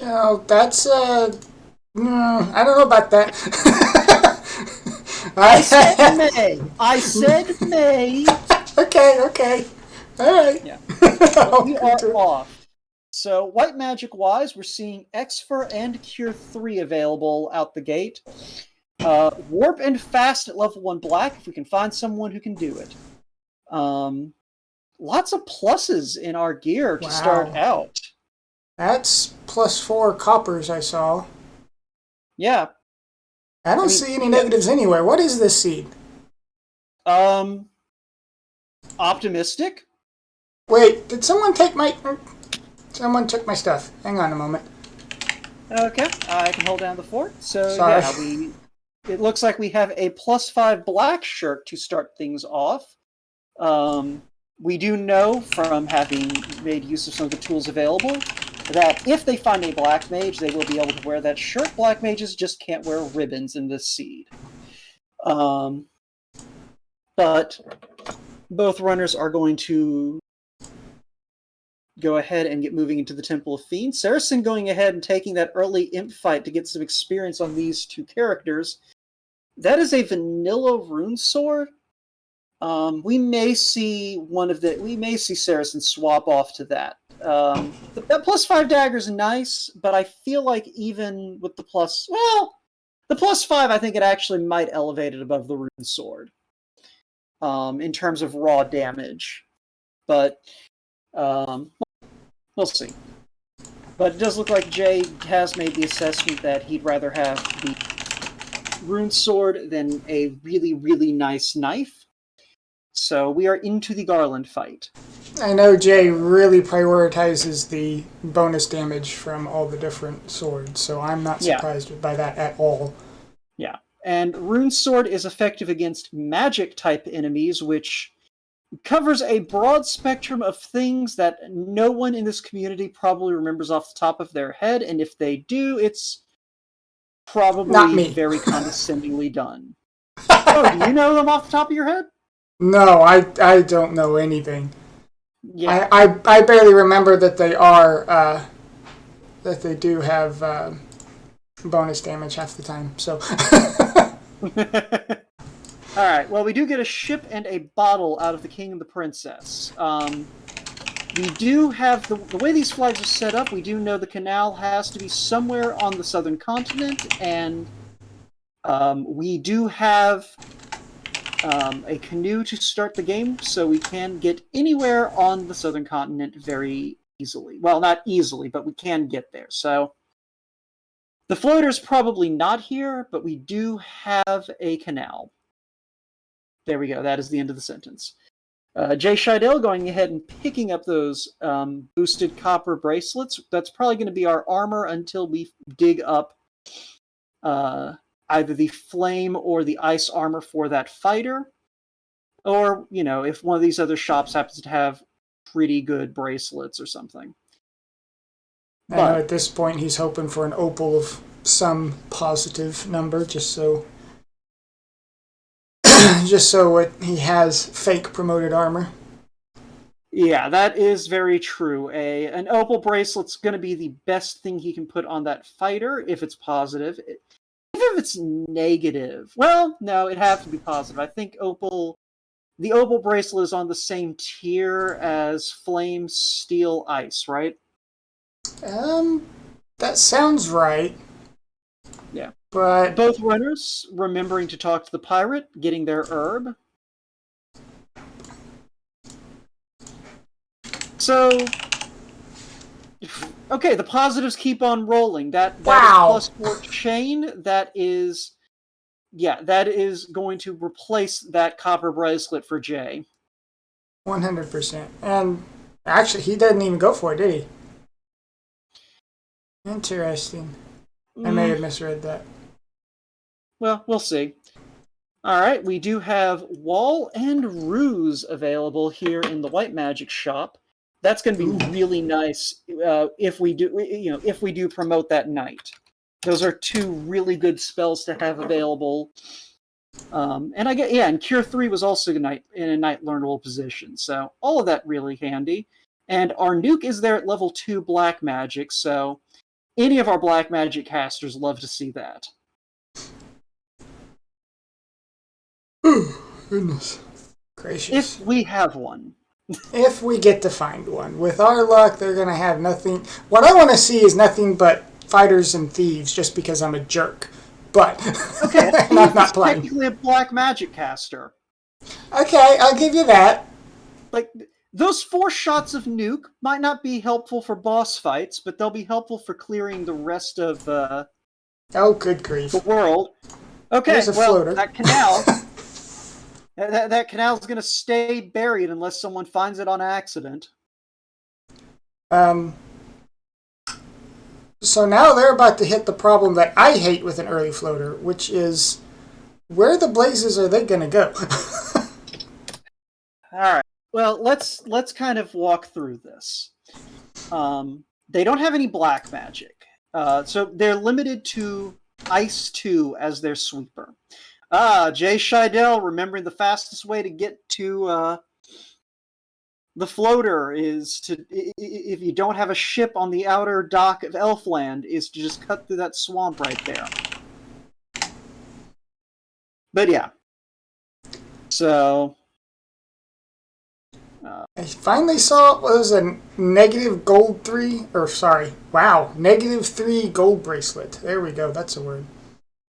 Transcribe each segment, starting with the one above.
Oh, that's I don't know about that. I said may. I said may. Okay, okay. All right. Yeah. But I'll we agree are to it. off. So white magic wise, we're seeing Exfer and Cure 3 available out the gate. Warp and Fast at level 1 black, if we can find someone who can do it. Lots of pluses in our gear to start Wow. out. That's +4 coppers I saw. Yeah, I I don't mean, see any negatives anywhere. What is this seed? um, optimistic. Wait, did someone take my... Someone took my stuff. Hang on a moment. Okay, I can hold down the fort. So Sorry. yeah, it looks like we have a +5 black shirt to start things off. We do know from having made use of some of the tools available that if they find a black mage, they will be able to wear that shirt. Black mages just can't wear ribbons in this seed. But both runners are going to go ahead and get moving into the Temple of Fiends. Serisan going ahead and taking that early imp fight to get some experience on these two characters. That is a vanilla rune sword. We may see Saracen swap off to that. That +5 dagger is nice, but I feel like even with the the +5, I think it actually might elevate it above the rune sword in terms of raw damage. But we'll see. But it does look like Jay has made the assessment that he'd rather have the rune sword than a really, really nice knife. So we are into the Garland fight. I know Jay really prioritizes the bonus damage from all the different swords, so I'm not Yeah, surprised by that at all. yeah. And Rune Sword is effective against magic type enemies, which covers a broad spectrum of things that no one in this community probably remembers off the top of their head, and if they do, it's Not probably me. very condescendingly done. Oh, do you know them off the top of your head? No, I don't know anything. Yeah. I barely remember that they are that they do have bonus damage half the time. So All right. Well, we do get a ship and a bottle out of the King and the Princess. We do have the way these flags are set up. We do know the canal has to be somewhere on the southern continent, and we do have a canoe to start the game, so we can get anywhere on the southern continent very easily. Well, not easily, but we can get there. So the floater's probably not here, but we do have a canal. There we go. That is the end of the sentence. JShydell going ahead and picking up those boosted copper bracelets. That's probably going to be our armor until we dig up either the flame or the ice armor for that fighter. Or, if one of these other shops happens to have pretty good bracelets or something. I know But, at this point he's hoping for an opal of some positive number, just so he has fake promoted armor. yeah, that is very true. An opal bracelet's going to be the best thing he can put on that fighter if it's positive. Even if it's negative, well, no, it has to be positive. I think the opal bracelet is on the same tier as flame, steel, ice, right? Um, that sounds right, Yeah. but Both runners remembering to talk to the pirate, getting their herb. So, okay, the positives keep on rolling. That is wow, +4 chain. That is going to replace that copper bracelet for Jay. 100%. And actually, he didn't even go for it, did he? Interesting. I may Mm, have misread that. well, we'll see. All right, we do have Wall and Ruse available here in the White Magic shop. That's going to be Ooh. really nice if we do promote that night. Those are two really good spells to have available. And Cure 3 was also in a night learnable position, so all of that really handy. And our nuke is there at level 2 black magic, so Any of our black magic casters love to see that. Goodness gracious. If we have one. If we get to find one. With our luck, they're going to have nothing. What I want to see is nothing but fighters and thieves just because I'm a jerk. But Okay, I'm not playing. technically a black magic caster. Okay, I'll give you that. Like, those 4 shots of nuke might not be helpful for boss fights, but they'll be helpful for clearing the rest of Oh, good grief. the world. Okay, There's a well, floater. that canal... that canal's going to stay buried unless someone finds it on accident. So now they're about to hit the problem that I hate with an early floater, which is where the blazes are they going to go? All right. Well, let's kind of walk through this. They don't have any black magic, so they're limited to Ice 2 as their sweeper. JShydell, remembering the fastest way to get to the floater is to, if you don't have a ship on the outer dock of Elfland, is to just cut through that swamp right there. But yeah. So... I finally saw what was a negative gold 3, or sorry, wow, negative 3 gold bracelet. There we go, that's a word.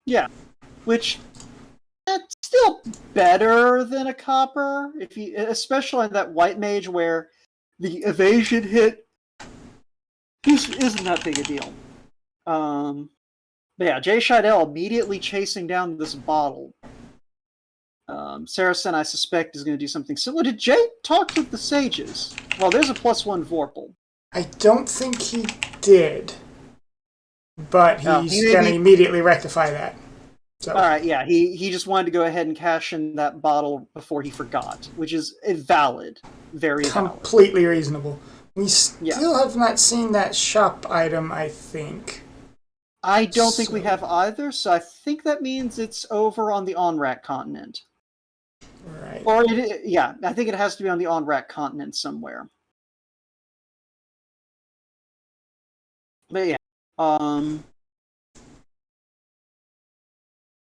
Yeah, which that's still better than a copper, if you, especially on that white mage where the evasion hit isn't that big a deal. But yeah, JShydell immediately chasing down this bottle. Serisan, I suspect, is going to do something similar. Did Jay talk to the sages? Well, there's a +1 Vorpal. I don't think he did, but he's he going to immediately rectify that. So. Alright, yeah, he just wanted to go ahead and cash in that bottle before he forgot, which is valid. Very valid. Completely reasonable. We still have not seen that shop item, I think. I don't think we have either, so I think that means it's over on the Onrak continent. Right. Or, yeah, I think it has to be on the Onrak continent somewhere. But yeah,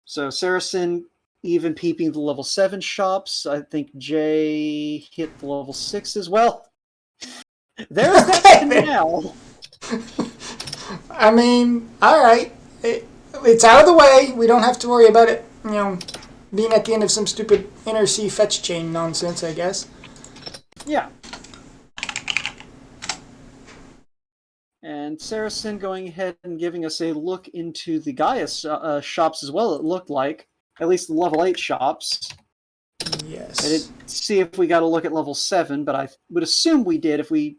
so Serisan even peeping the level 7 shops. I think Jay hit the level 6 as well. There's that canal. I mean, alright. It's out of the way. We don't have to worry about it, you know, being at the end of some stupid inner sea fetch chain nonsense, I guess. Yeah. And Serisan going ahead and giving us a look into the Gaius shops as well, it looked like. At least the level 8 shops. Yes. I didn't see if we got a look at level 7, but I would assume we did if we...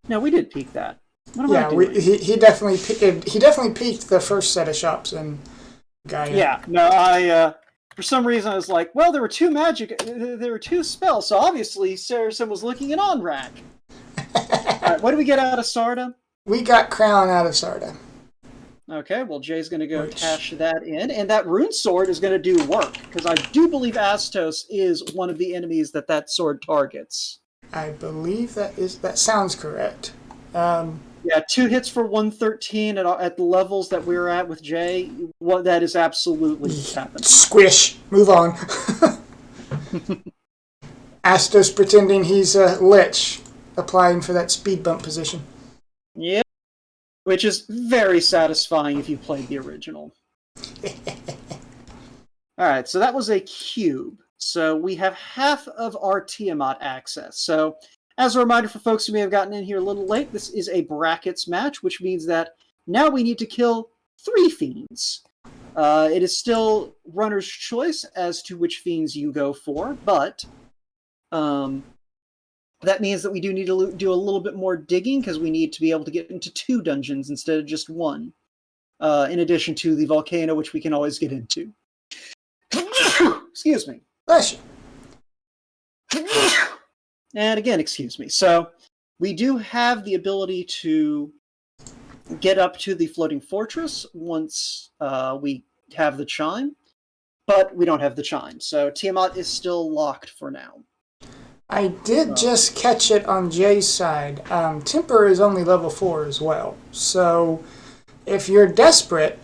No, we did peek that. What am I doing? He definitely peaked the first set of shops in Gaia. Yeah, no, I for some reason I was like, well, there were 2 spells, so obviously Serisan was looking at Onrak. Alright, what do we get out of Sarda? We got Crown out of Sarda. Okay, well, Jay's going to go cash that in, and that rune sword is going to do work, because I do believe Astos is one of the enemies that sword targets. I believe that sounds correct. Yeah, 2 hits for 113 at the levels that we're at with Jay. That is absolutely happening. Squish. Move on. Astos pretending he's a lich, applying for that speed bump position. Yeah, which is very satisfying if you played the original. Alright, so that was a cube. So we have half of our Tiamat access. So, as a reminder for folks who may have gotten in here a little late, this is a brackets match, which means that now we need to kill 3 fiends. It is still runner's choice as to which fiends you go for, but that means that we do need to do a little bit more digging, because we need to be able to get into 2 dungeons instead of just 1, in addition to the volcano, which we can always get into. Excuse me. Bless you. And again, excuse me. So, we do have the ability to get up to the floating fortress once we have the chime, but we don't have the chime. So, Tiamat is still locked for now. I did just catch it on Jay's side. Temper is only level 4 as well. So if you're desperate,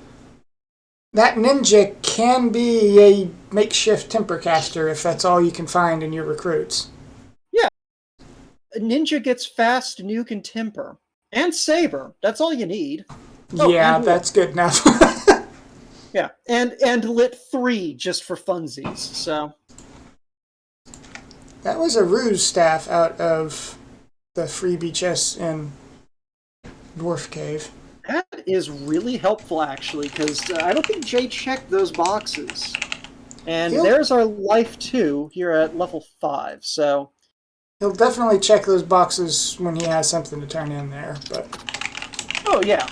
that ninja can be a makeshift temper caster if that's all you can find in your recruits. Yeah. A ninja gets fast, nuke, and temper. And saber. That's all you need. Yeah, that's good enough. Yeah. And lit 3 just for funsies, so. That was a ruse staff out of the freebie chests in Dwarf Cave. That is really helpful, actually, because I don't think Jay checked those boxes. And there's our life 2 here at level 5, so... He'll definitely check those boxes when he has something to turn in there, but... Oh, yeah.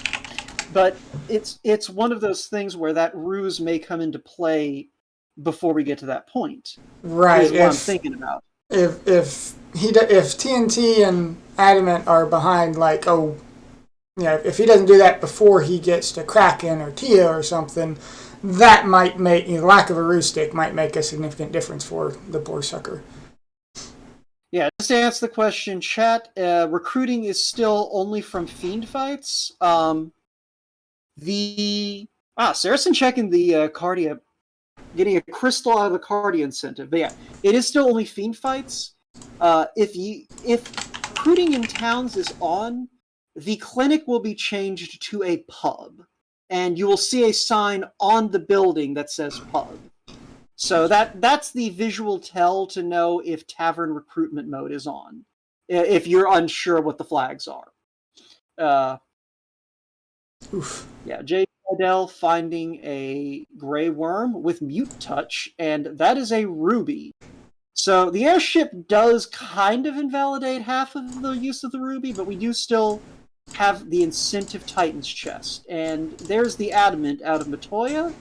But it's one of those things where that ruse may come into play before we get to that point. Right. Is what I'm thinking about. If TNT and Adamant are behind, like, if he doesn't do that before he gets to Kraken or Tia or something, that might make, lack of a ruse stick might make a significant difference for the poor sucker. Yeah, just to answer the question, chat, recruiting is still only from fiend fights. Serisan checking the Cardia, getting a crystal out of the Cardia incentive. But yeah, it is still only fiend fights. If recruiting in towns is on, the clinic will be changed to a pub, and you will see a sign on the building that says pub. So that's the visual tell to know if tavern recruitment mode is on, if you're unsure what the flags are. Yeah, JShydell finding a gray worm with mute touch, and that is a ruby. So the airship does kind of invalidate half of the use of the ruby, but we do still have the incentive Titan's chest. And there's the adamant out of Matoya,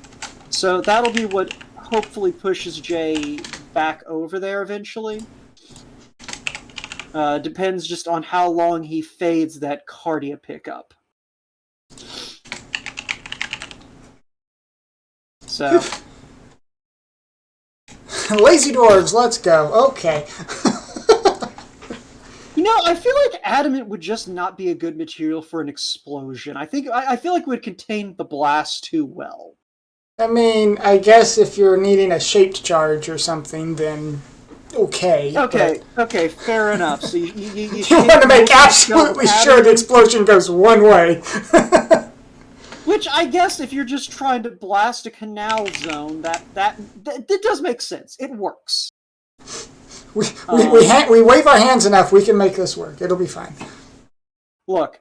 so that'll be what hopefully pushes Jay back over there eventually. Depends just on how long he fades that Cardia pickup. So... Lazy dwarves, let's go. Okay. I feel like adamant would just not be a good material for an explosion. I feel like it would contain the blast too well. I mean, I guess if you're needing a shaped charge or something, then okay. Okay, fair enough. So you want to make absolutely sure the explosion goes one way. Which I guess if you're just trying to blast a canal zone, that does make sense. It works. We wave our hands enough, we can make this work. It'll be fine. Look.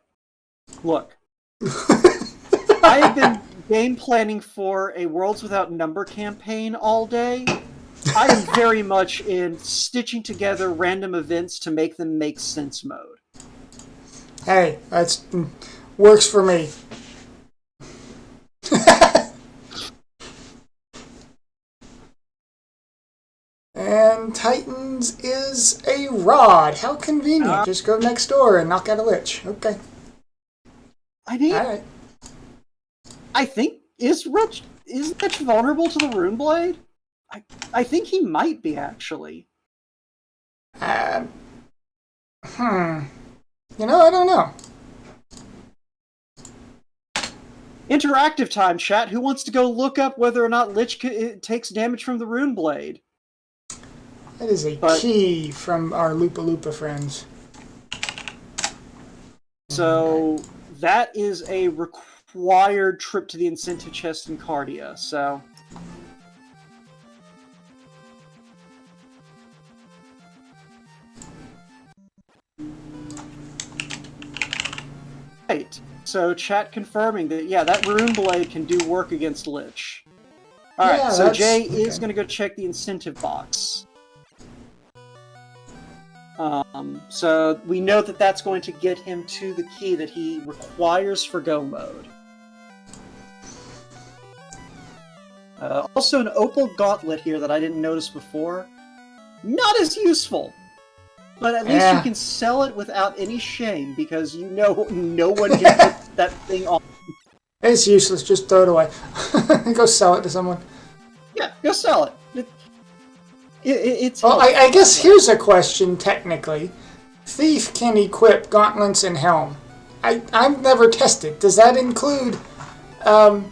I have been game planning for a Worlds Without Number campaign all day. I am very much in stitching together random events to make them make sense mode. Hey, that's works for me. And Titans is a rod. How convenient. Just go next door and knock out a lich. Okay. I mean, all right. I think, is Lich vulnerable to the Rune Blade? I think he might be, actually. I don't know. Interactive time, chat. Who wants to go look up whether or not Lich takes damage from the Rune Blade? That is a key from our Lupa Lupa friends. So that is a required trip to the incentive chest in Cardia, so... Right. So chat confirming that, yeah, that Rune Blade can do work against Lich. Alright, yeah, so Jay is going to go check the incentive box. So we know that that's going to get him to the key that he requires for go mode. Also an opal gauntlet here that I didn't notice before. Not as useful, but at least you can sell it without any shame because you know no one can put that thing on. It's useless, just throw it away. Go sell it to someone. Yeah, go sell it. It's Well, helpful. I guess here's a question, technically. Thief can equip gauntlets and helm. I've never tested. Does that include... Opal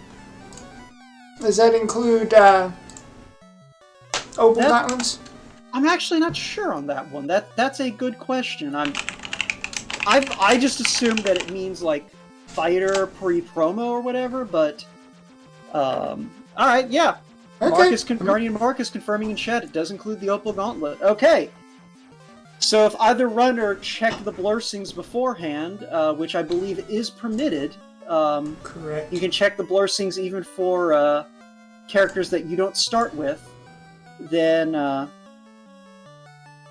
gauntlets? I'm actually not sure on that one. That's a good question. I just assumed that it means like fighter pre-promo or whatever, but all right, yeah. Okay. Guardian Marcus confirming in chat it does include the Opal Gauntlet. Okay. So if either runner checked the blurstings beforehand, which I believe is permitted, Correct. you can check the blurstings even for characters that you don't start with, then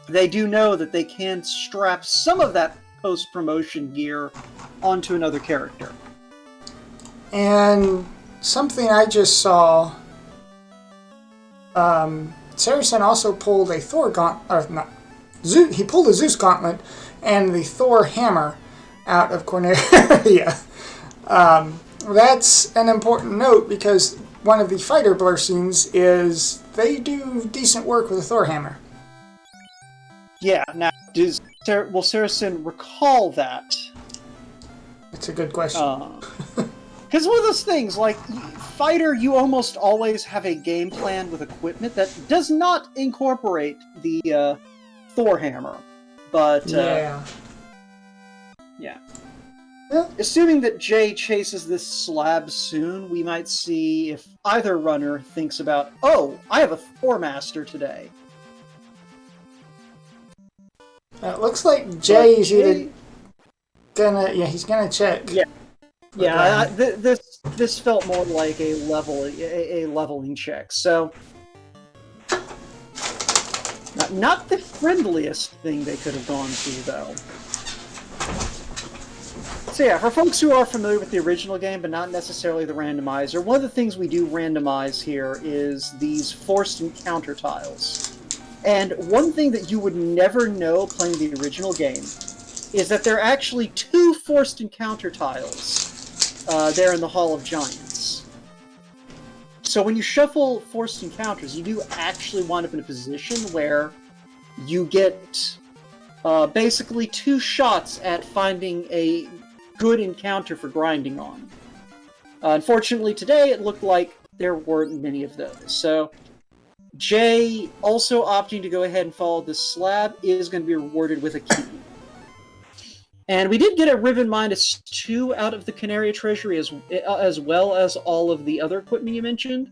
they do know that they can strap some of that post-promotion gear onto another character. And something I just saw, Serisan also pulled a Thor gauntlet, or not, he pulled a Zeus gauntlet and the Thor hammer out of Cornelia. That's an important note because one of the fighter blurstings is they do decent work with a Thor hammer. Yeah, now, will Serisan recall that? That's a good question. Because one of those things, like, fighter, you almost always have a game plan with equipment that does not incorporate the Thor hammer. But, yeah. Assuming that Jay chases this slab soon, we might see if either runner thinks about, oh, I have a Thor Master today. It looks like Jay is either he's gonna check. Yeah. This felt more like a leveling check. So, not the friendliest thing they could have gone to, though. So yeah, for folks who are familiar with the original game, but not necessarily the randomizer, one of the things we do randomize here is these forced encounter tiles. And one thing that you would never know playing the original game is that there are actually 2 forced encounter tiles there in the Hall of Giants. So when you shuffle forced encounters, you do actually wind up in a position where you get basically 2 shots at finding a good encounter for grinding on. Unfortunately, today it looked like there weren't many of those. So Jay, also opting to go ahead and follow this slab, is going to be rewarded with a key. And we did get a ribbon -2 out of the Canaria Treasury, as well as all of the other equipment you mentioned.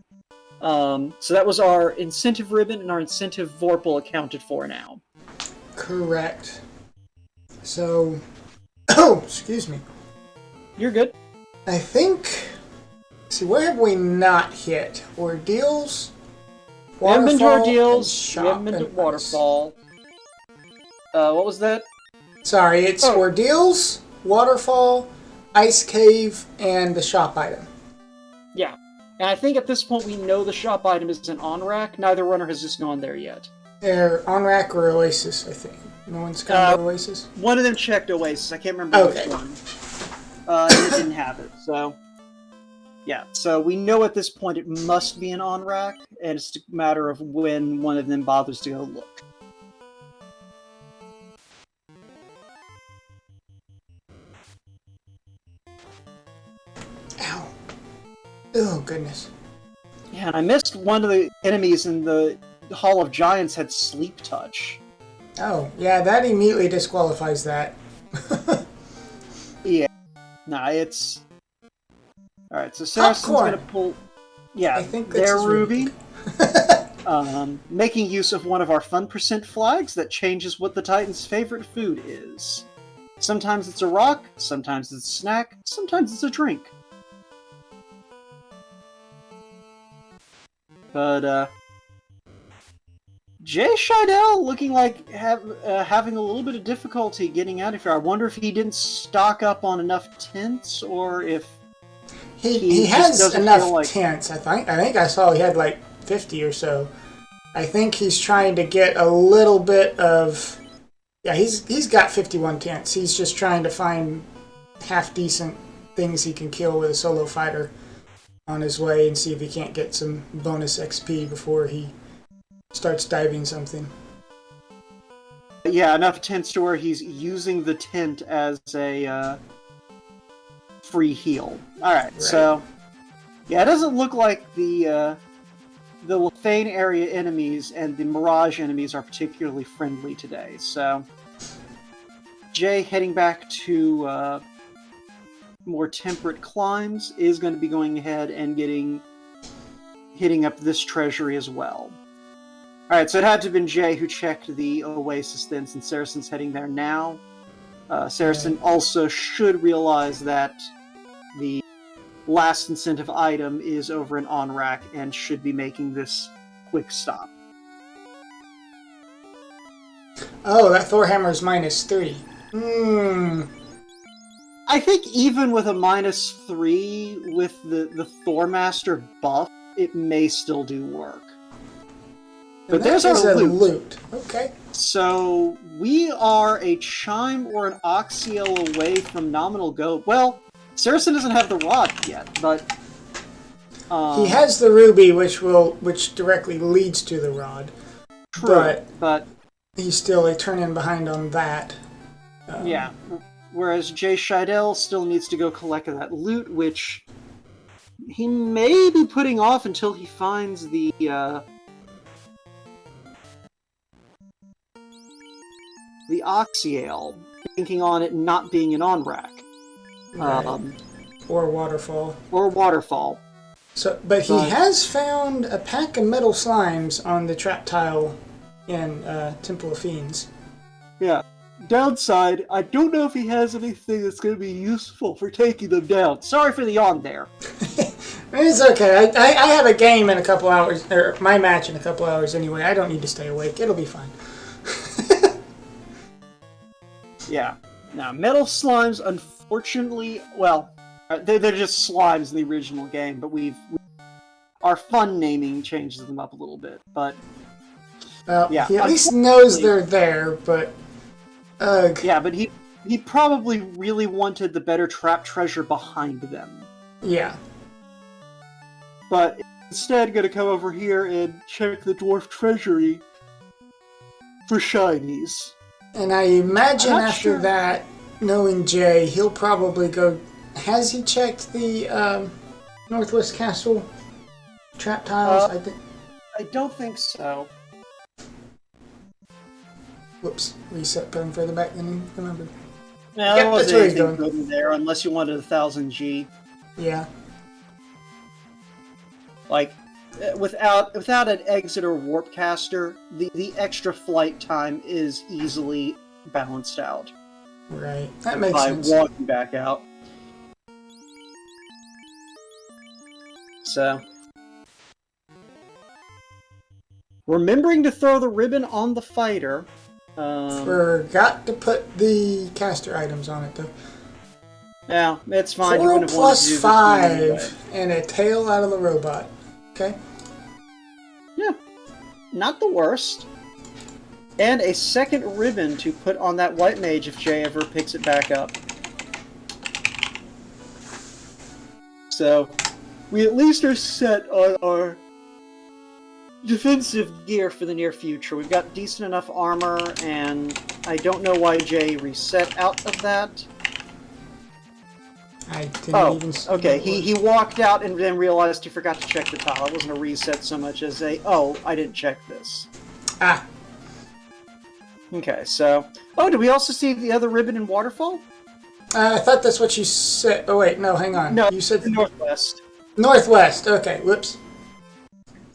So that was our incentive ribbon, and our incentive Vorpal accounted for now. Correct. So, oh, excuse me. You're good. I think, see, where have we not hit? Ordeals? We haven't been to Waterfall, Ordeals, and we haven't been to Shop, and Waterfall. What was that? Sorry, it's Ordeals, Waterfall, Ice Cave, and the shop item. Yeah. And I think at this point we know the shop item isn't on rack. Neither runner has just gone there yet. They're on rack or Oasis, I think. No one's gone to Oasis? One of them checked Oasis. I can't remember which one. It didn't have it, so... Yeah, so we know at this point it must be an on-rack, and it's a matter of when one of them bothers to go look. Ow. Oh, goodness. Yeah, and I missed one of the enemies in the Hall of Giants had Sleep Touch. Oh, yeah, that immediately disqualifies that. Yeah. Nah, it's... Alright, so Saracen's gonna pull... Yeah, I think their Ruby. Making use of one of our fun % flags that changes what the Titan's favorite food is. Sometimes it's a rock, sometimes it's a snack, sometimes it's a drink. But, JShydell looking like having a little bit of difficulty getting out of here. I wonder if he didn't stock up on enough tents, or if he has enough tents, I think. I think I saw he had like 50 or so. I think he's trying to get a little bit of... Yeah, he's got 51 tents. He's just trying to find half-decent things he can kill with a solo fighter on his way and see if he can't get some bonus XP before he starts diving something. Yeah, enough tents to where he's using the tent as a free heal. Alright, so... Yeah, it doesn't look like the Lethane area enemies and the Mirage enemies are particularly friendly today, so... Jay, heading back to more temperate climes, is going to be going ahead and hitting up this treasury as well. Alright, so it had to have been Jay who checked the Oasis then, since Serisan's heading there now. Serisan also should realize that the last incentive item is over in Onrak and should be making this quick stop. Oh, that Thor hammer is -3. I think even with a -3 with the Thor Master buff, it may still do work. But there's our loot. Okay. So we are a chime or an Oxiel away from nominal go. Well, Serisan doesn't have the rod yet, but he has the ruby, which directly leads to the rod. True, but he's still a turn in behind on that. Yeah. Whereas JShydell still needs to go collect that loot, which he may be putting off until he finds the Oxiel, thinking on it not being an Onrak. Right. Or Waterfall. Or Waterfall. So, but he has found a pack of metal slimes on the trap tile in Temple of Fiends. Yeah. Downside, I don't know if he has anything that's going to be useful for taking them down. Sorry for the yawn there. It's okay. I have a game in a couple hours, or my match in a couple hours anyway. I don't need to stay awake. It'll be fine. Yeah. Now, metal slimes, unfortunately, well, they're just slimes in the original game, but our fun naming changes them up a little bit. But yeah, he at least knows they're there. But yeah, but he probably really wanted the better trap treasure behind them. Yeah. But instead, going to come over here and check the dwarf treasury for shinies. And I imagine after that, knowing Jay, he'll probably go... Has he checked the Northwest Castle trap tiles? I don't think so. Whoops. Reset button further back than he remembered. No, there wasn't anything good in there, unless you wanted 1000G. Yeah. Like, without an exit or warp caster, the extra flight time is easily balanced out. Right. That makes sense. By walking back out. So, remembering to throw the ribbon on the fighter. Forgot to put the caster items on it though. Yeah, it's fine. 4 you wouldn't have wanted to do 5 anyway. and a tail out of the robot. Okay. Yeah, not the worst. And a second ribbon to put on that white mage if Jay ever picks it back up. So, we at least are set on our defensive gear for the near future. We've got decent enough armor, and I don't know why Jay reset out of that. I didn't even see okay. He walked out and then realized he forgot to check the tile. It wasn't a reset so much as a, I didn't check this. Ah. Okay, so... Oh, did we also see the other ribbon in Waterfall? I thought that's what you said. Oh, wait, no, hang on. No, you said Northwest. Northwest, okay, whoops.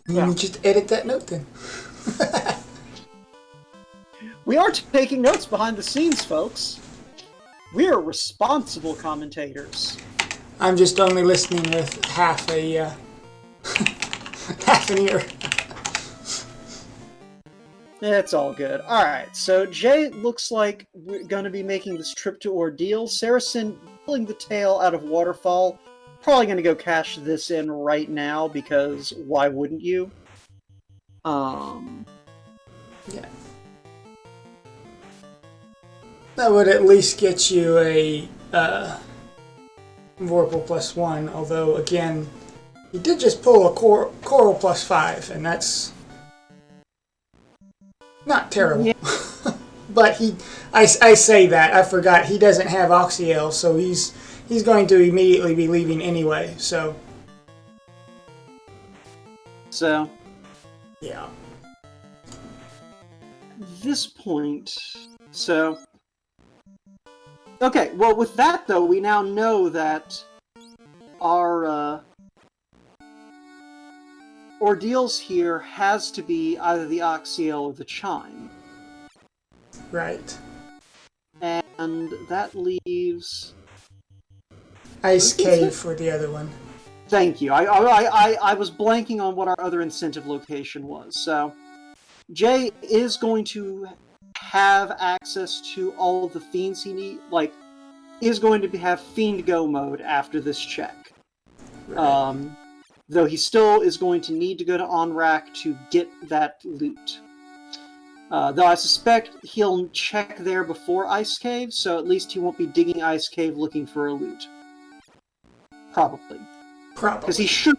Yeah. You just edit that note then. We are taking notes behind the scenes, folks. We are responsible commentators. I'm just only listening with half a half an ear. It's all good. Alright, so Jay looks like we're going to be making this trip to Ordeal. Serisan pulling the tail out of Waterfall. Probably going to go cash this in right now, because why wouldn't you? Yeah. That would at least get you a Vorpal +1, although, again, you did just pull a Coral +5, and that's Not terrible. Yeah. But I say that, I forgot, he doesn't have Oxyel, so he's going to immediately be leaving anyway, so. So. Yeah. This point, so. Okay, well, with that, though, we now know that our ordeals here has to be either the Oxyel or the Chime. Right. And that leaves... Ice Cave for the other one. Thank you. I was blanking on what our other incentive location was. So, Jay is going to have access to all of the fiends he needs. Like, is going to have fiend go mode after this check. Right. Though he still is going to need to go to on-rack to get that loot. Though I suspect he'll check there before Ice Cave, so at least he won't be digging Ice Cave looking for a loot. Probably. Because he should,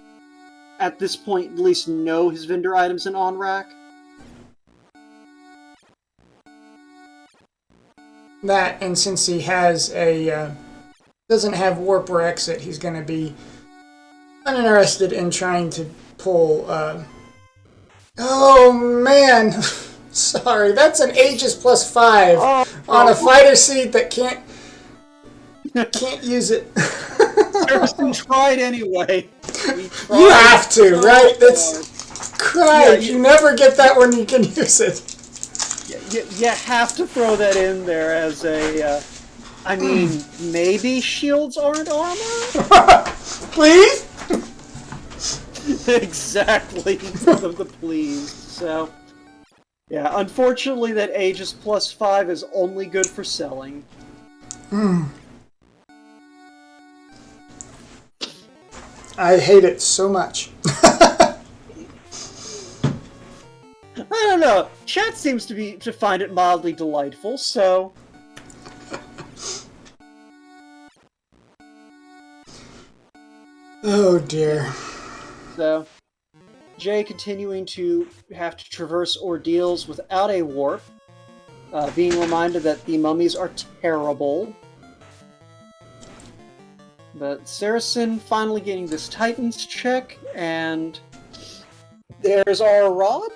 at this point, at least know his vendor items in on-rack. That, and since he has doesn't have warp or exit, he's going to be uninterested in trying to pull, oh man! Sorry, that's an Aegis +5 on a fighter seat that can't use it. Serisan tried anyway. You have to, right? That's Christ. You never get that when you can use it. You have to throw that in there as a. I mean, maybe shields aren't armor. Please. Exactly. the please. So. Yeah, unfortunately, that Aegis +5 is only good for selling. I hate it so much. I don't know. Chat seems to find it mildly delightful, so. Oh dear. So, Jay continuing to have to traverse ordeals without a warp, being reminded that the mummies are terrible. But Serisan finally getting this Titans check, and there's our rod.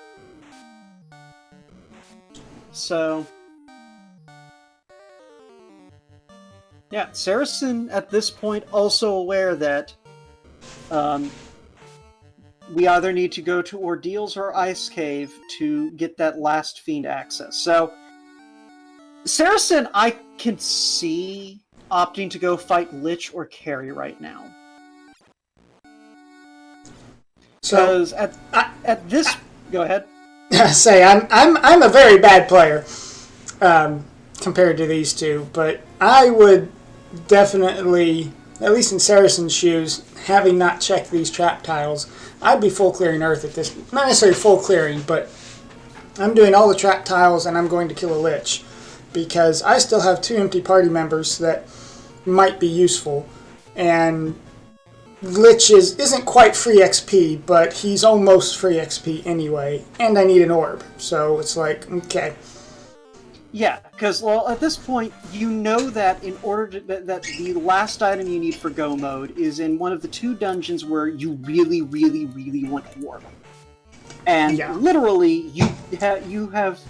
So, yeah, Serisan at this point also aware that we either need to go to Ordeals or Ice Cave to get that last Fiend access. So, Serisan, I can see opting to go fight Lich or Carry right now. Because at this... Go ahead. Say, I'm a very bad player compared to these two, but I would definitely, at least in Serisan's shoes, having not checked these trap tiles, I'd be full clearing Earth at this. Not necessarily full clearing, but I'm doing all the trap tiles and I'm going to kill a Lich because I still have 2 empty party members that might be useful, and Lich isn't quite free XP, but he's almost free XP anyway, and I need an orb, so it's like, okay. Yeah, because, well, at this point, you know that in order to, that the last item you need for Go mode is in one of the 2 dungeons where you really, really, really want warp. And literally, you have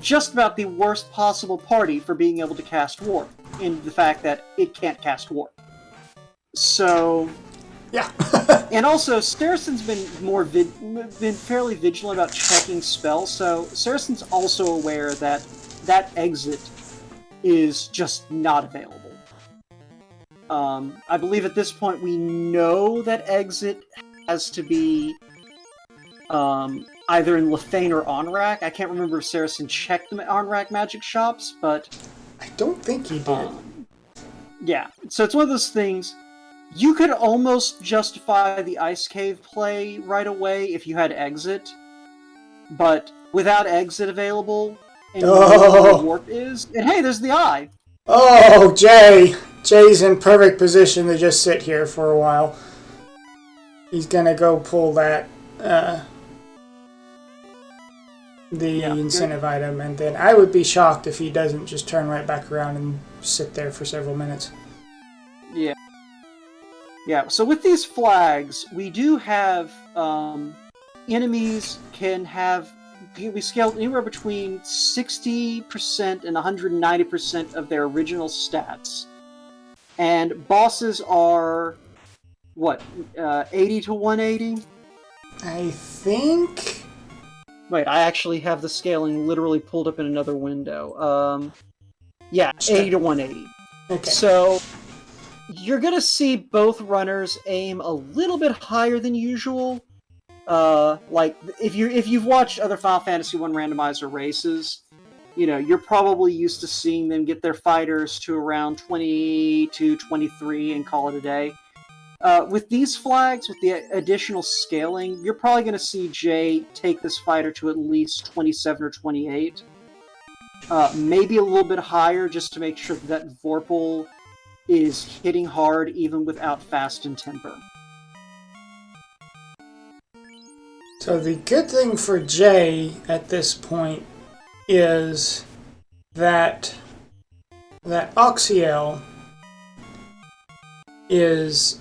just about the worst possible party for being able to cast warp, in the fact that it can't cast warp. So, yeah. And also, Serisan's been fairly vigilant about checking spells, so Serisan's also aware that that exit is just not available. I believe at this point we know that exit has to be either in Lefane or Onrak. I can't remember if Serisan checked the Onrak magic shops, but I don't think he did. Yeah, so it's one of those things. You could almost justify the Ice Cave play right away if you had exit, but without exit available, and where the warp is, and hey, there's the eye. Oh, Jay's in perfect position to just sit here for a while. He's gonna go pull that the incentive item, and then I would be shocked if he doesn't just turn right back around and sit there for several minutes. Yeah. Yeah, so with these flags, we do have enemies can be scaled anywhere between 60% and 190% of their original stats. And bosses are, what, 80 to 180? I think... Wait, I actually have the scaling literally pulled up in another window. Yeah, 80 to 180. Okay. So you're gonna see both runners aim a little bit higher than usual. Like if you've watched other Final Fantasy 1 randomizer races, you know, you're probably used to seeing them get their fighters to around 20 to 23 and call it a day. With these flags, with the additional scaling, you're probably going to see Jay take this fighter to at least 27 or 28. Maybe a little bit higher, just to make sure that Vorpal is hitting hard even without Fast and Temper. So the good thing for Jay at this point is that Oxiel is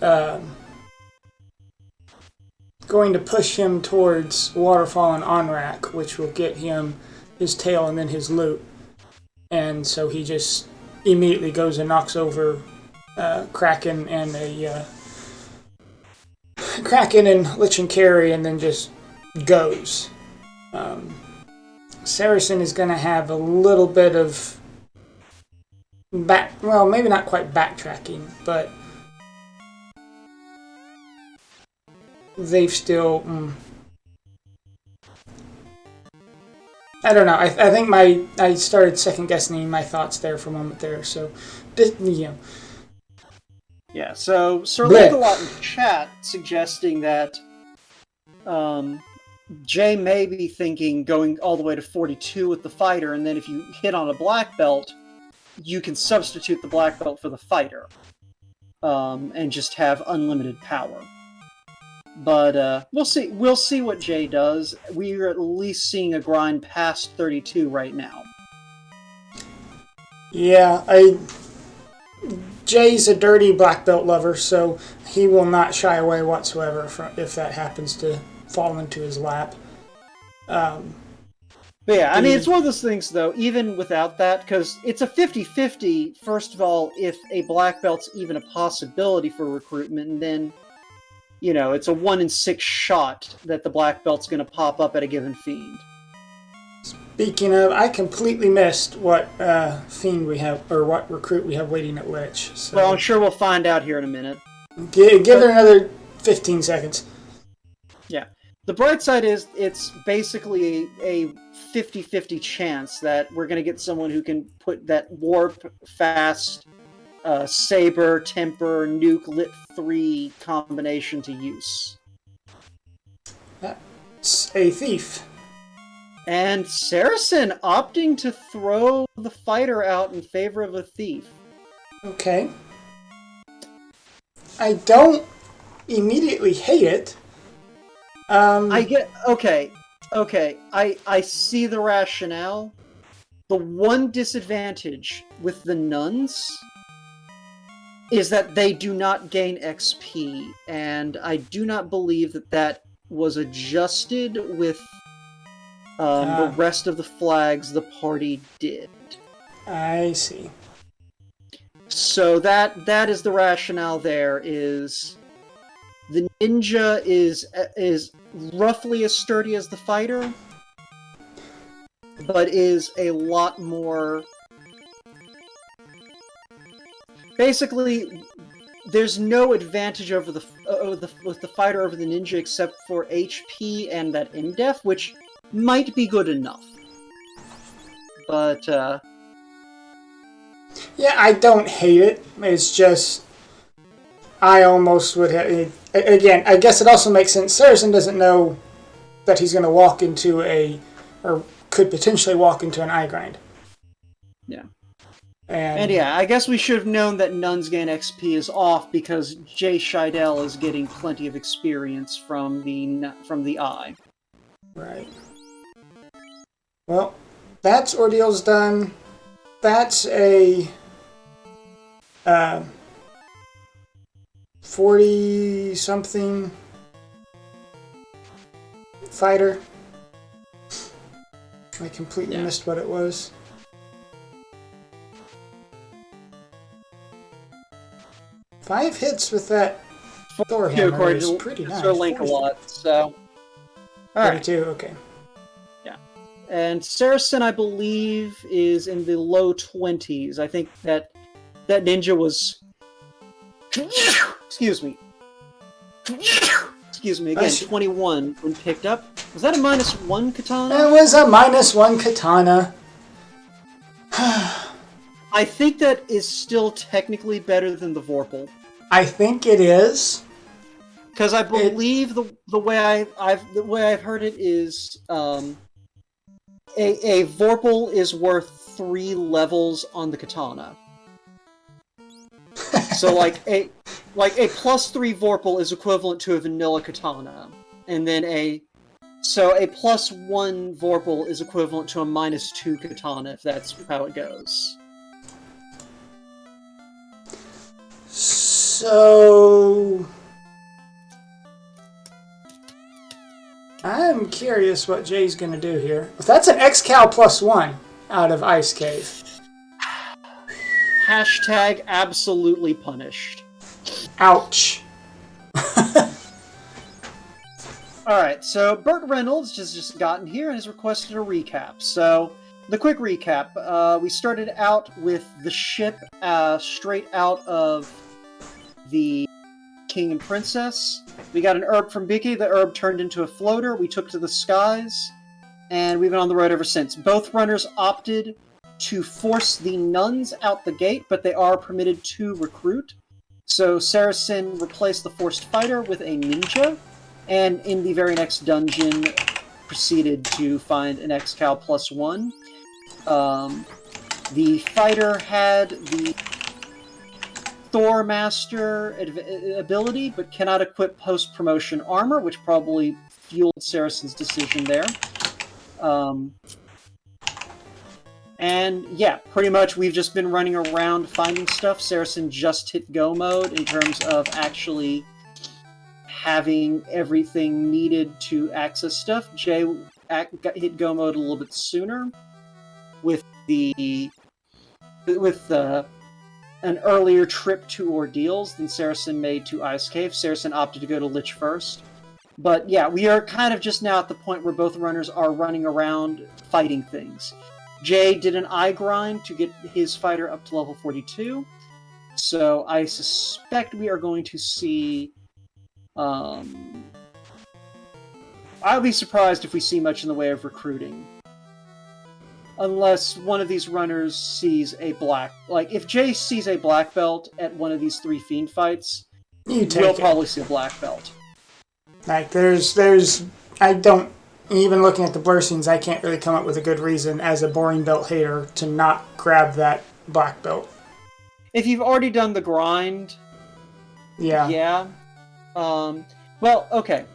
going to push him towards Waterfall and Onrak, which will get him his tail and then his loot. And so he just immediately goes and knocks over Kraken and Lich and Carry, and then just goes. Serisan is going to have a little bit of maybe not quite backtracking, but they've still... I don't know. I think I started second guessing my thoughts there for a moment there. So, yeah. Yeah. So Sir Lancelot in chat suggesting that Jay may be thinking going all the way to 42 with the fighter, and then if you hit on a black belt, you can substitute the black belt for the fighter, and just have unlimited power. But we'll see. We'll see what Jay does. We're at least seeing a grind past 32 right now. Yeah, Jay's a dirty black belt lover, so he will not shy away whatsoever if that happens to fall into his lap. But yeah, I mean, it's one of those things, though, even without that, because it's a 50-50, first of all, if a black belt's even a possibility for recruitment, and then, you know, it's a 1 in 6 shot that the black belt's going to pop up at a given fiend. Speaking of, I completely missed what fiend we have, or what recruit we have waiting at Lich. So well, I'm sure we'll find out here in a minute. Give it another 15 seconds. Yeah. The bright side is it's basically a 50-50 chance that we're going to get someone who can put that warp, fast, saber, temper, nuke, lit 3 combination to use. That's a thief. And Serisan opting to throw the fighter out in favor of a thief. Okay. I don't immediately hate it. Okay. I see the rationale. The one disadvantage with the nuns is that they do not gain XP, and I do not believe that was adjusted with the rest of the flags the party did. I see. So that is the rationale there, is the ninja is roughly as sturdy as the fighter, but is a lot more... Basically, there's no advantage over with the fighter over the ninja except for HP and that in-def, which might be good enough. But, yeah, I don't hate it. It's just... I almost would have... Again, I guess it also makes sense. Serisan doesn't know that he's going to walk into or could potentially walk into an eye grind. Yeah. And yeah, I guess we should have known that Nuns gain XP is off because JShydell is getting plenty of experience from the eye. Right. Well, that's ordeal's done. That's a 40-something fighter. I completely missed what it was. Five hits with that Thor hammer is pretty nice. Link a lot, so... Alright. 42, okay. Yeah. And Serisan, I believe, is in the low 20s. I think that ninja was... Excuse me. Excuse me, again, 21 when picked up. Was that a -1 katana? It was a -1 katana. I think that is still technically better than the Vorpal. I think it is. Because I believe the way I've heard it is a Vorpal is worth 3 levels on the katana. So like a +3 Vorpal is equivalent to a vanilla katana, and then a +1 Vorpal is equivalent to a -2 katana, if that's how it goes. So I'm curious what Jay's gonna do here. If that's an X-Cal +1 out of Ice Cave. Hashtag absolutely punished. Ouch. Alright, so Burt Reynolds has just gotten here and has requested a recap. So, the quick recap. We started out with the ship straight out of the King and Princess. We got an herb from Vicky. The herb turned into a floater. We took to the skies, and we've been on the road ever since. Both runners opted to force the nuns out the gate, but they are permitted to recruit. So Serisan replaced the forced fighter with a ninja, and in the very next dungeon proceeded to find an X-Cal +1. The fighter had the Thor Master ability, but cannot equip post-promotion armor, which probably fueled Serisan's decision there. And yeah, pretty much we've just been running around finding stuff. Serisan just hit go mode in terms of actually having everything needed to access stuff. Jay hit go mode a little bit sooner with an earlier trip to Ordeals than Serisan made to Ice Cave. Serisan opted to go to Lich first. But yeah, we are kind of just now at the point where both runners are running around fighting things. Jay did an eye grind to get his fighter up to level 42, so I suspect we are going to see... I'll be surprised if we see much in the way of recruiting. Unless one of these runners sees a black... Like, if Jay sees a black belt at one of these 3 fiend fights, we'll probably see a black belt. Like, there's... I don't... Even looking at the blur scenes, I can't really come up with a good reason as a boring belt hater to not grab that black belt. If you've already done the grind... Yeah. Yeah. Well, okay.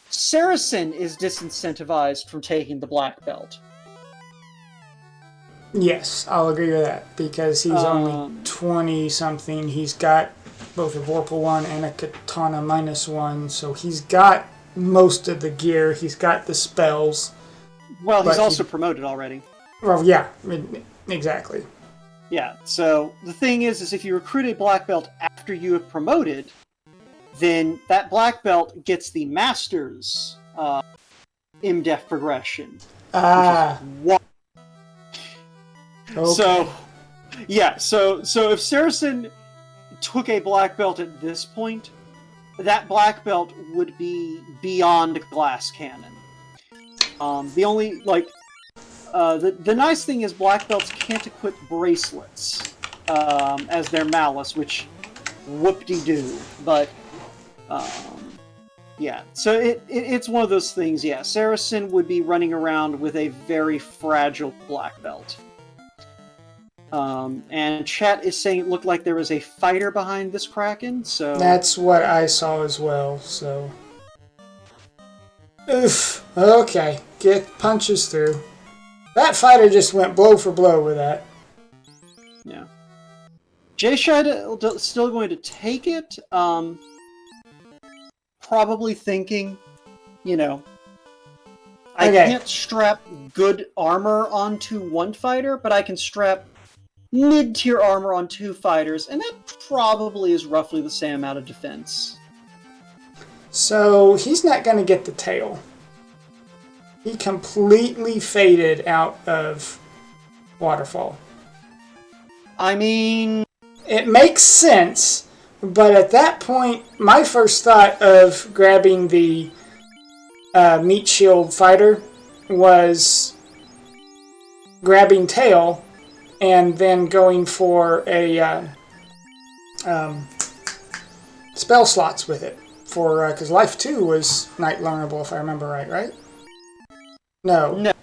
Serisan is disincentivized from taking the black belt. Yes, I'll agree with that, because he's only 20-something. He's got both a Vorpal 1 and a Katana -1, so he's got most of the gear. He's got the spells. Well, he's also promoted already. Well, yeah, exactly. Yeah, so the thing is if you recruit a black belt after you have promoted, then that black belt gets the Master's MDef progression. Ah. Which is Okay. So, yeah, so if Serisan took a black belt at this point, that black belt would be beyond glass cannon. The only, like, the nice thing is black belts can't equip bracelets as their malice, which whoop-de-doo, but, yeah, so it's one of those things, yeah, Serisan would be running around with a very fragile black belt. And chat is saying it looked like there was a fighter behind this Kraken, so... That's what I saw as well, so... Oof. Okay. Get punches through. That fighter just went blow for blow with that. Yeah. JShydell still going to take it. Probably thinking, I can't strap good armor onto one fighter, but I can strap mid-tier armor on 2 fighters, and that probably is roughly the same amount of defense. So he's not going to get the tail. He completely faded out of Waterfall. I mean, it makes sense, but at that point, my first thought of grabbing the meat shield fighter was grabbing tail and then going for a spell slots with it. Because Life 2 was night learnable, if I remember right? No.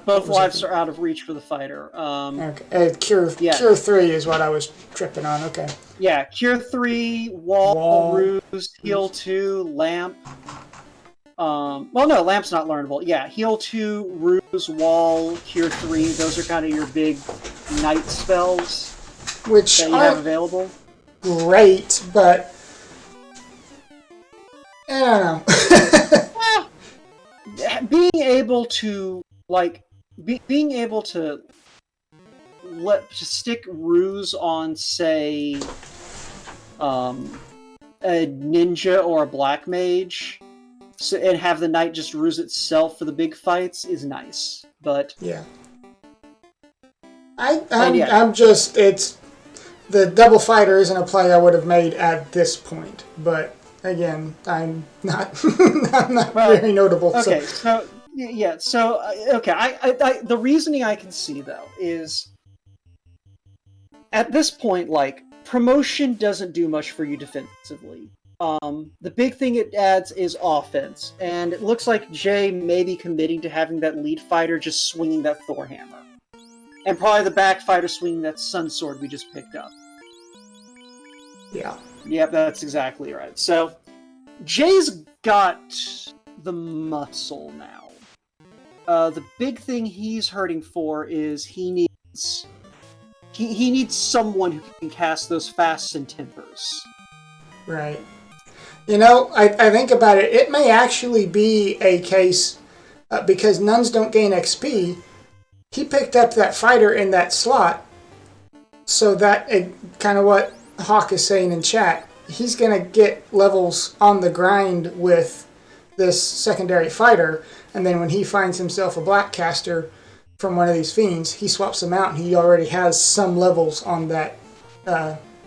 Both lives are out of reach for the fighter. Okay. Cure 3 is what I was tripping on. Okay. Yeah, Cure 3, Wall, Ruse, Heal 2, Lamp. Well, no, Lamp's not learnable. Yeah, Heal 2, Ruse, Wall, Cure 3. Those are kind of your big night spells which that you have available. Great, but I don't know. Being able to stick Ruse on, say, a ninja or a black mage, and have the knight just Ruse itself for the big fights is nice. But yeah, I'm just it's the double fighter isn't a play I would have made at this point, but. Again, I'm not very notable. Okay, so the reasoning I can see though is at this point, like, promotion doesn't do much for you defensively. The big thing it adds is offense, and it looks like Jay may be committing to having that lead fighter just swinging that Thor hammer, and probably the back fighter swinging that Sun Sword we just picked up. Yeah. Yep, that's exactly right. So, Jay's got the muscle now. The big thing he's hurting for is he needs someone who can cast those fasts and tempers. Right. I think about it. It may actually be a case, because nuns don't gain XP, he picked up that fighter in that slot, so that kind of what Hawk is saying in chat, he's going to get levels on the grind with this secondary fighter, and then when he finds himself a black caster from one of these fiends, he swaps them out and he already has some levels on that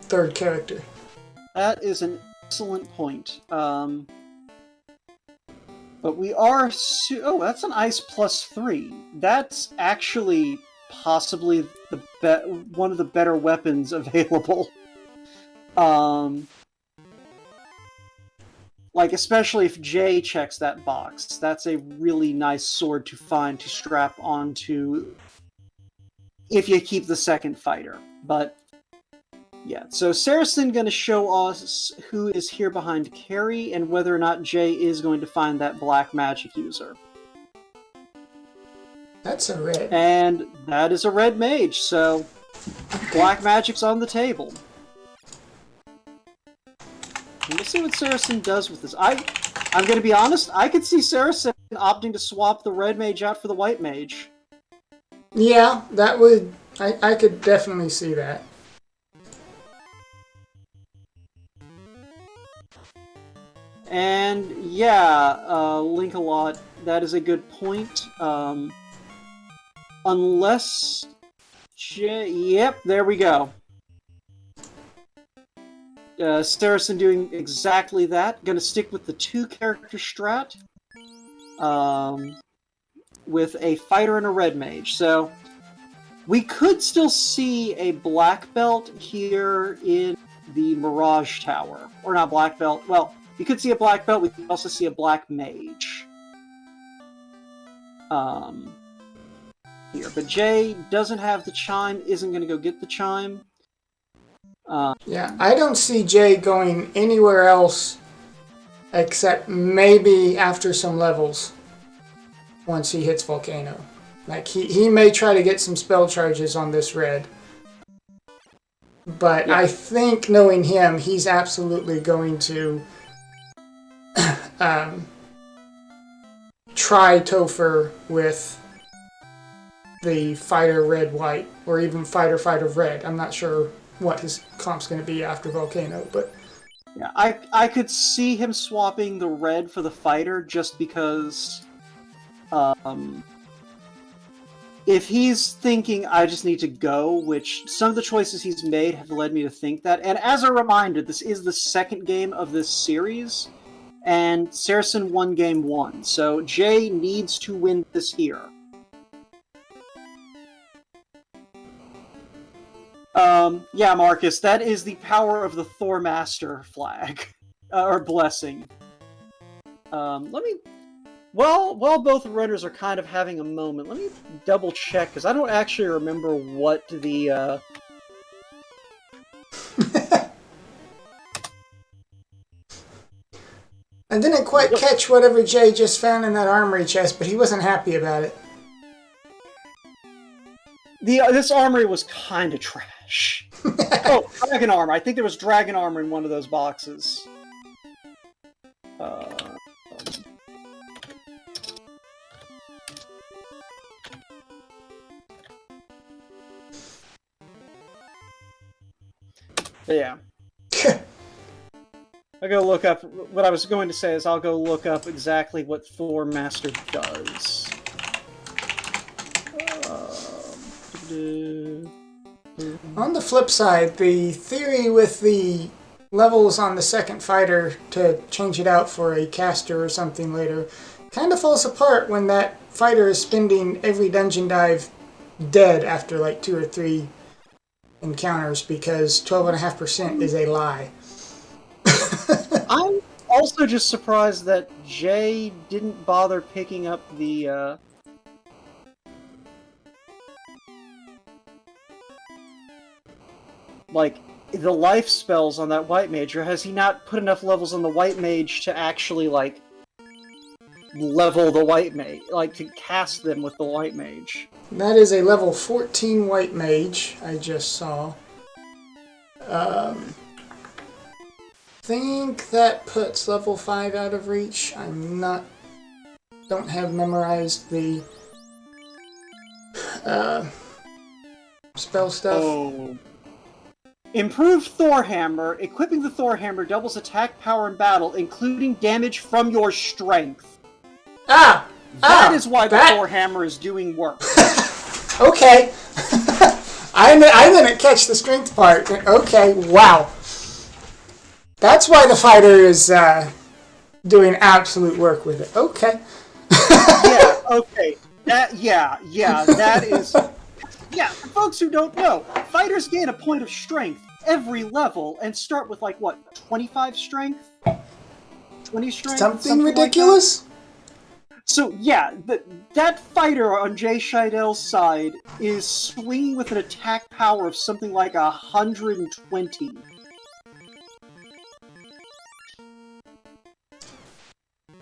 third character. That is an excellent point. But we are... that's an Ice +3. That's actually possibly one of the better weapons available. Especially if Jay checks that box, that's a really nice sword to find to strap onto if you keep the second fighter. But yeah, so Serisan going to show us who is here behind Carrie and whether or not Jay is going to find that black magic user. That's a red. And that is a red mage, so black magic's on the table. Let's see what Serisan does with this. I'm going to be honest, I could see Serisan opting to swap the red mage out for the white mage. Yeah, that would... I could definitely see that. And yeah, Link-a-Lot, that is a good point. Unless... Yep, there we go. Serisan doing exactly that. Gonna stick with the 2-character strat. With a fighter and a red mage. So, we could still see a black belt here in the Mirage Tower. Or not black belt. Well, you could see a black belt. We could also see a black mage. Here. But Jay doesn't have the chime. Isn't going to go get the chime. Yeah, I don't see Jay going anywhere else except maybe after some levels once he hits Volcano. Like, he may try to get some spell charges on this red. But Yeah. I think, knowing him, he's absolutely going to try Topher with the fighter red-white, or even fighter red. I'm not sure what his comp's going to be after Volcano, but... Yeah, I could see him swapping the red for the fighter just because... if he's thinking, I just need to go, which some of the choices he's made have led me to think that. And as a reminder, this is the second game of this series, and Serisan won game 1, so Jay needs to win this here. Yeah, Marcus, that is the power of the Thor Master flag. Or blessing. Let me... Well, while both runners are kind of having a moment, let me double check, because I don't actually remember what the, I didn't quite catch whatever Jay just found in that armory chest, but he wasn't happy about it. This armory was kind of trash. Oh, dragon armor. I think there was dragon armor in one of those boxes. Yeah. I'll go look up... What I was going to say is I'll go look up exactly what Thor Master does. On the flip side, the theory with the levels on the second fighter to change it out for a caster or something later kind of falls apart when that fighter is spending every dungeon dive dead after like 2 or 3 encounters, because 12.5% is a lie. I'm also just surprised that Jay didn't bother picking up the, like, the life spells on that white mage, or has he not put enough levels on the white mage to actually, like, level the white mage, like, to cast them with the white mage? That is a level 14 white mage, I just saw. Think that puts level 5 out of reach. Don't have memorized the spell stuff. Oh. Improved Thor Hammer. Equipping the Thor Hammer doubles attack power in battle, including damage from your strength. That is why the Thor Hammer is doing work. Okay. I didn't catch the strength part. Okay, wow. That's why the fighter is doing absolute work with it. Okay. Yeah, okay. That is... Yeah, for folks who don't know, fighters gain a point of strength every level and start with, like, what, 25 strength? 20 strength? Something ridiculous? Like so, yeah, that fighter on JShydell's side is swinging with an attack power of something like 120.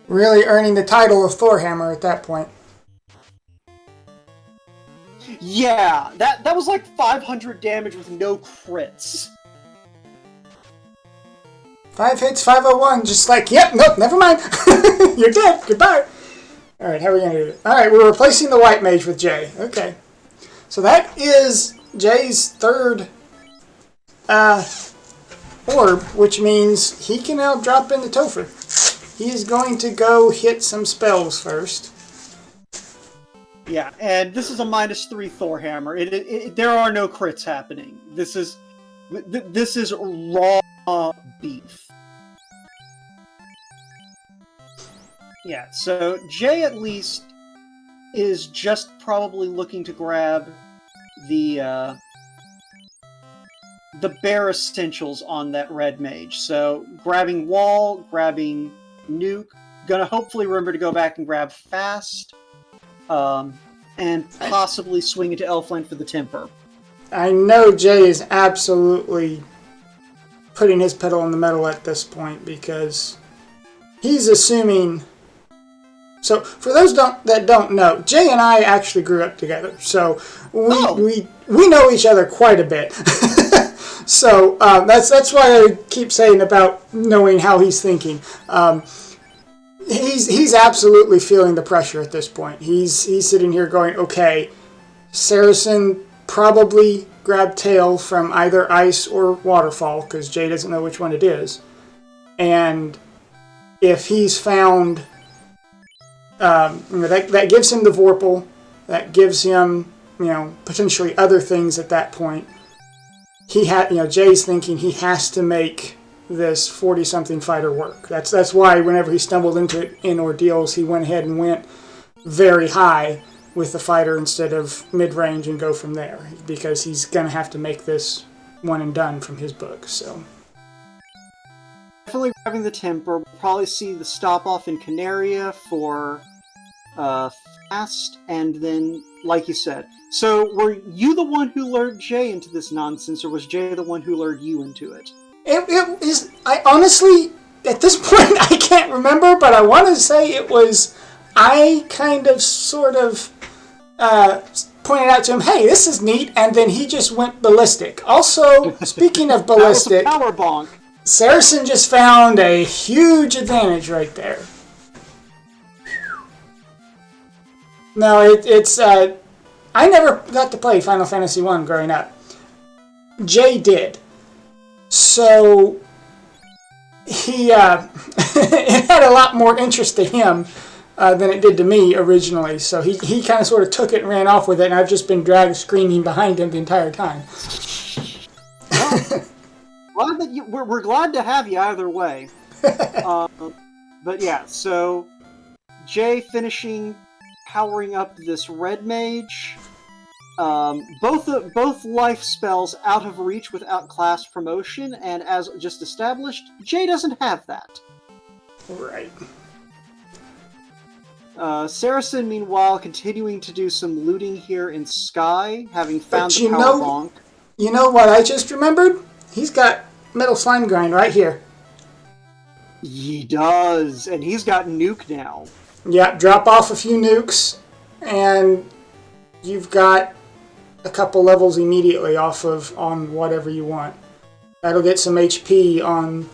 Really earning the title of Thorhammer at that point. Yeah, that was like 500 damage with no crits. 5 hits, 501, just like, yep, nope, never mind. You're dead, goodbye. Alright, how are we going to do it? Alright, we're replacing the white mage with Jay. Okay. So that is Jay's third orb, which means he can now drop into Topher. He is going to go hit some spells first. Yeah, and this is a -3 Thor Hammer. There are no crits happening. This is raw beef. Yeah, so Jay at least is just probably looking to grab the bare essentials on that red mage. So grabbing wall, grabbing nuke, gonna hopefully remember to go back and grab fast. And possibly swing into Elfland for the temper. I know Jay is absolutely putting his pedal on the metal at this point, because he's assuming So for those that don't know, Jay and I actually grew up together. So we know each other quite a bit. So that's why I keep saying about knowing how he's thinking. He's absolutely feeling the pressure at this point. He's sitting here going, okay, Serisan probably grabbed tail from either ice or waterfall because Jay doesn't know which one it is. And if he's found, that gives him the Vorpal, that gives him, potentially other things at that point. Jay's thinking he has to make this 40-something fighter work. That's why whenever he stumbled into it in ordeals, he went ahead and went very high with the fighter instead of mid-range and go from there, because he's going to have to make this one and done from his book. So definitely grabbing the temper. We'll probably see the stop off in Canaria for fast, and then, like you said. So were you the one who lured Jay into this nonsense, or was Jay the one who lured you into it? It is. I honestly, at this point, I can't remember, but I want to say it was. I kind of, sort of, pointed out to him, "Hey, this is neat," and then he just went ballistic. Also, speaking of ballistic, that was a power bonk. Serisan just found a huge advantage right there. No, it's. I never got to play Final Fantasy I growing up. Jay did. So he it had a lot more interest to him than it did to me originally. So he kind of sort of took it and ran off with it, and I've just been dragged screaming behind him the entire time. Well, we're glad to have you either way. But yeah, so Jay finishing powering up this red mage. Both life spells out of reach without class promotion, and as just established, Jay doesn't have that. Right. Serisan, meanwhile, continuing to do some looting here in Sky, having found the power bonk. You know what I just remembered? He's got Metal Slime Grind right here. He does, and he's got Nuke now. Yeah, drop off a few nukes, and you've got a couple levels immediately on whatever you want. That'll get some HP on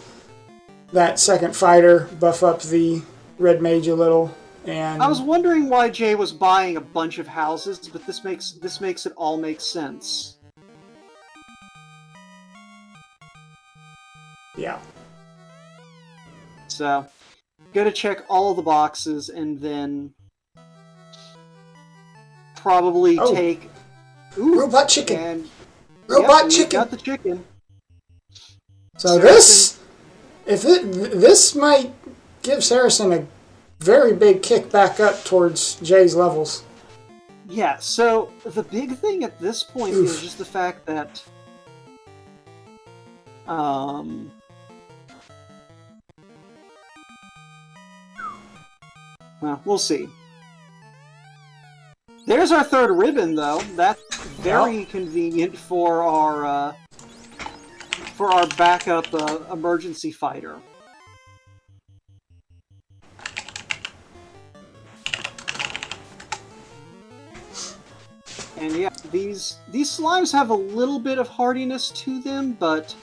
that second fighter, buff up the red mage a little, and I was wondering why Jay was buying a bunch of houses, but this makes it all make sense. Yeah. So, gotta check all the boxes and then probably take robot chicken. And robot chicken. Got the chicken. So this might give Serisan a very big kick back up towards Jay's levels. Yeah. So the big thing at this point is just the fact that well, we'll see. There's our third ribbon, though. That's very convenient for our backup emergency fighter. And yeah, these slimes have a little bit of hardiness to them, but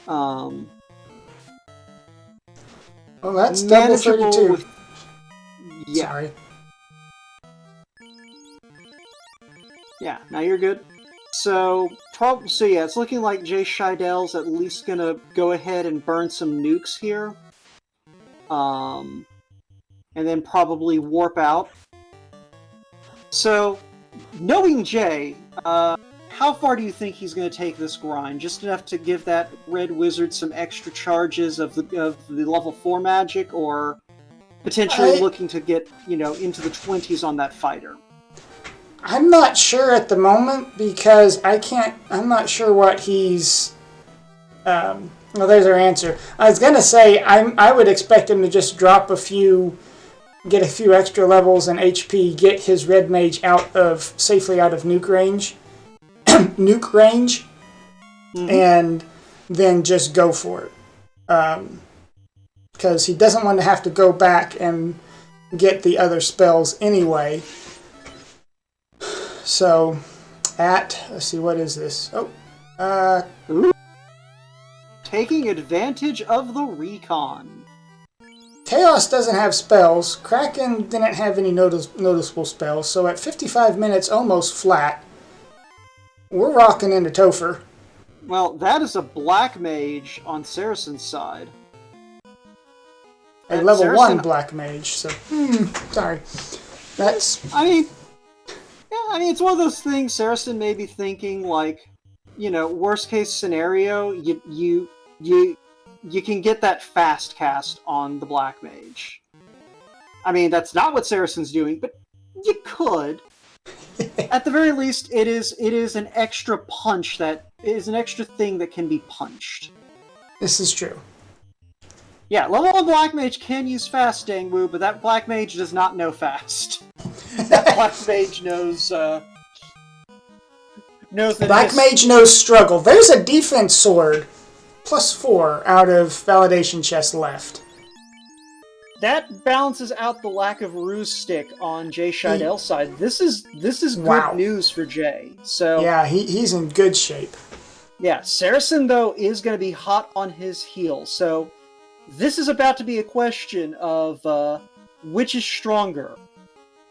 well, that's double 32. Yeah. Sorry. Yeah, now you're good. So yeah, it's looking like JShydell's at least gonna go ahead and burn some nukes here. And then probably warp out. So, knowing Jay, how far do you think he's gonna take this grind? Just enough to give that red wizard some extra charges of the level 4 magic, or potentially looking to get, into the 20s on that fighter? I'm not sure at the moment, because I'm not sure what he's... well, there's our answer. I was going to say, I would expect him to just drop get a few extra levels and HP, get his red mage safely out of nuke range, and then just go for it. Because he doesn't want to have to go back and get the other spells anyway. So, let's see, what is this? Taking advantage of the recon. Chaos doesn't have spells. Kraken didn't have any noticeable spells. So at 55 minutes, almost flat, we're rocking into Topher. Well, that is a Black Mage on Serisan's side. A level 1 Black Mage, so... sorry. That's... I mean, it's one of those things Serisan may be thinking, like, you know, worst case scenario, you can get that fast cast on the Black Mage. I mean, that's not what Serisan's doing, but you could. At the very least, it is an extra punch that is an extra thing that can be punched. This is true. Yeah, level 1 Black Mage can use fast, Dangwoo, but that Black Mage does not know fast. That Black Mage knows that Black Mage knows struggle. There's a defense sword, +4 out of validation chest left. That balances out the lack of ruse stick on JShydell's side. This is Wow. good news for Jay. So yeah, he's in good shape. Yeah, Serisan though is going to be hot on his heels. So this is about to be a question of which is stronger,